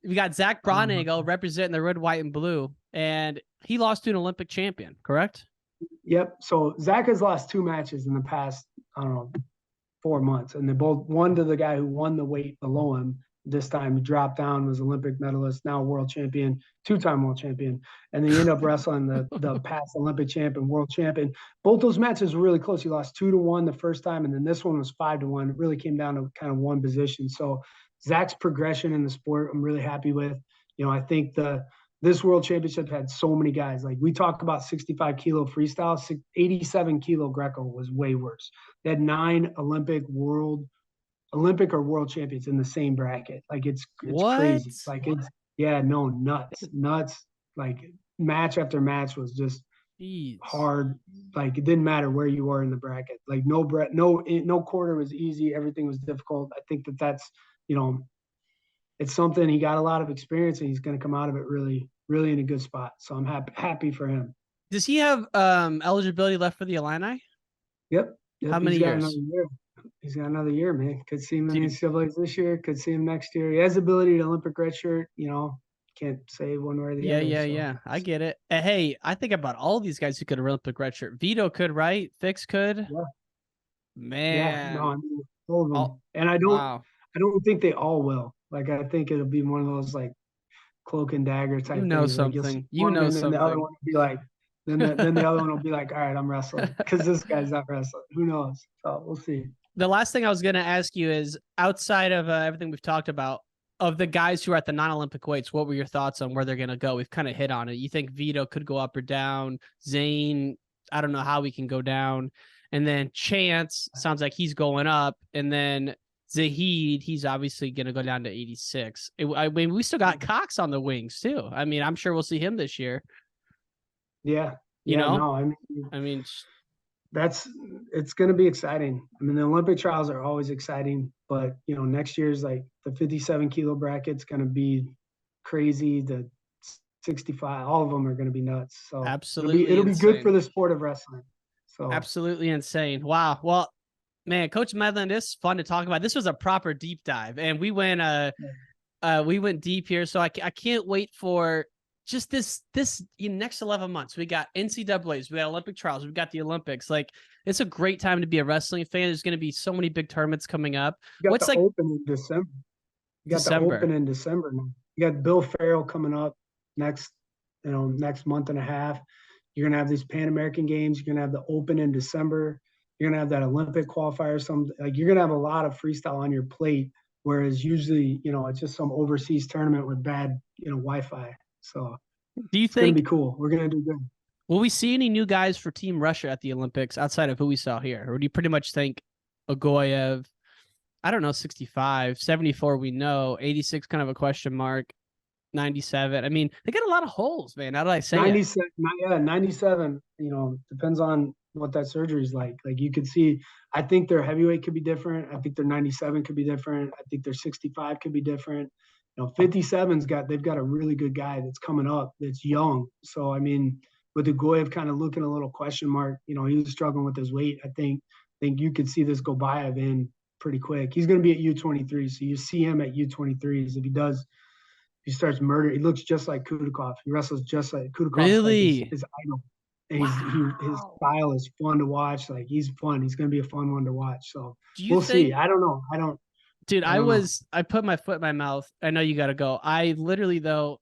we got Zach Bronnagel representing the red, white, and blue. And he lost to an Olympic champion, correct? Yep. So Zach has lost 2 matches in the past, 4 months. And they both, one to the guy who won the weight below him. This time he dropped down, was Olympic medalist, now world champion, 2-time world champion. And then he ended up wrestling the past Olympic champion, world champion. Both those matches were really close. He lost 2-1 the first time, and then this one was 5-1. It really came down to kind of one position. So Zach's progression in the sport, I'm really happy with. I think this world championship had so many guys. Like, we talk about 65 kilo freestyle, 87 kilo Greco was way worse. They had 9 Olympic or world champions in the same bracket. Like, it's crazy. Like, nuts. Like, match after match was just hard. Like, it didn't matter where you were in the bracket. Like, no quarter was easy. Everything was difficult. I think that's it's something, he got a lot of experience and he's going to come out of it really, really in a good spot. So I'm happy for him. Does he have eligibility left for the Illini? Yep. How many He's got years? another year. He's got another year, man. Could see him in Dude. NCAAs this year. Could see him next year. He has the ability to Olympic redshirt. Can't say one way or the Yeah, other. yeah, So. yeah. I get it. Hey, I think about all these guys who could have Olympic redshirt. Vito could, right? Fix could. Yeah. Yeah. No, Man. I mean, all of Oh, them. And wow. I don't think they all will. Like, I think it'll be one of those like cloak and dagger You type know things. Like, you'll see something. You one, know and then the other something. one will be like, then the other one will be like, all right, I'm wrestling because this guy's not wrestling. Who knows? So we'll see. The last thing I was going to ask you is, outside of everything we've talked about, of the guys who are at the non-Olympic weights, what were your thoughts on where they're going to go? We've kind of hit on it. You think Vito could go up or down? Zane, I don't know how we can go down. And then Chance, sounds like he's going up. And then Zahid, he's obviously going to go down to 86. I mean, we still got Cox on the wings too. I mean, I'm sure we'll see him this year. Yeah. You Yeah. know? No, I mean, it's going to be exciting. I mean, the Olympic trials are always exciting, but next year's like the 57 kilo bracket's going to be crazy. The 65, all of them are going to be nuts. So absolutely it'll be good insane. for the sport of wrestling. So Absolutely insane. Wow. Well, man, Coach Medlin, this is fun to talk about. This was a proper deep dive, and we went deep here. So I can't wait for just this next 11 months. We got NCAAs, we got Olympic trials, we got the Olympics. Like, it's a great time to be a wrestling fan. There's going to be so many big tournaments coming up. you got What's the like Open in December. You got December? the Open in December now. You got Bill Farrell coming up next month and a half. You're gonna have these Pan American Games. You're gonna have the Open in December. You're gonna have that Olympic qualifier. You're gonna have a lot of freestyle on your plate. Whereas usually, it's just some overseas tournament with bad, Wi-Fi. So Do you it's gonna be think cool. We're gonna do good. will we see any new guys for Team Russia at the Olympics outside of who we saw here, or do you pretty much think Ogoyev? I don't know, 65, 74, we know, 86, kind of a question mark, 97. I mean, they got a lot of holes, man. How did I say 97, yeah, 97, depends on what that surgery is like. Like, you could see, I think their heavyweight could be different. I think their 97 could be different. I think their 65 could be different. 57's they've got a really good guy that's coming up that's young. So, I mean, with Ugoyev kind of looking a little question mark, he was struggling with his weight. I think you could see this Gobayev in pretty quick. He's going to be at U23. So you see him at U23s. If he starts murdering, he looks just like Kudakov. He wrestles just like Kudakov. Really? Like his idol. And his style is fun to watch. Like, he's fun. He's going to be a fun one to watch. So we'll see. I don't know. Dude, I put my foot in my mouth. I know you got to go. I literally, though,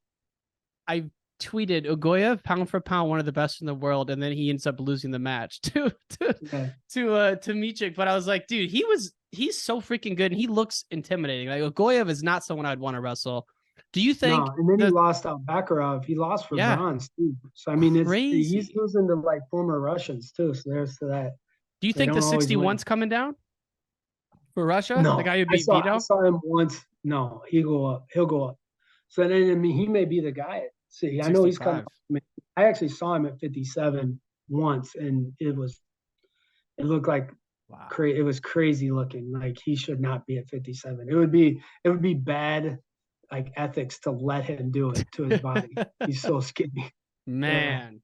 I tweeted Ugoyev, pound for pound, one of the best in the world, and then he ends up losing the match to Micic. But I was like, dude, he's so freaking good, and he looks intimidating. Like, Ugoyev is not someone I'd want to wrestle. Do you think? No, and then he lost out Bakarov. He lost for bronze too. So I mean, he's losing to like former Russians too. So there's to that. Do you think the 61's coming down for Russia? No, the guy who beat Vito? I saw him once. No, he'll go up. He'll go up. So then, I mean, he may be the guy. See, I know he's coming. I actually saw him at 57 once, and it looked like it was crazy looking. Like, he should not be at 57. It would be bad, like, ethics to let him do it to his body. He's so skinny. Man. Yeah.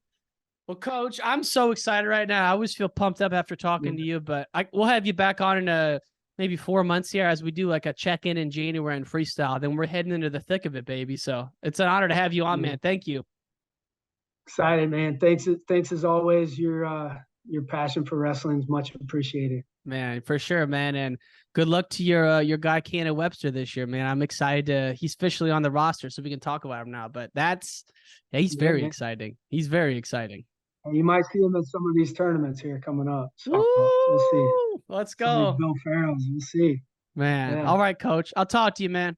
Well, Coach, I'm so excited right now. I always feel pumped up after talking to you, but we'll have you back on in maybe 4 months here as we do like a check-in in January and freestyle. Then we're heading into the thick of it, baby. So it's an honor to have you on, man. Thank you. Excited, man. Thanks as always. Your passion for wrestling is much appreciated. Man, for sure, man. And good luck to your guy, Cannon Webster, this year, man. I'm excited he's officially on the roster, so we can talk about him now. But he's very exciting. He's very exciting. You might see him in some of these tournaments here coming up. So we'll see. Let's go. Bill Farrell's. We'll see. Man. Yeah. All right, Coach. I'll talk to you, man.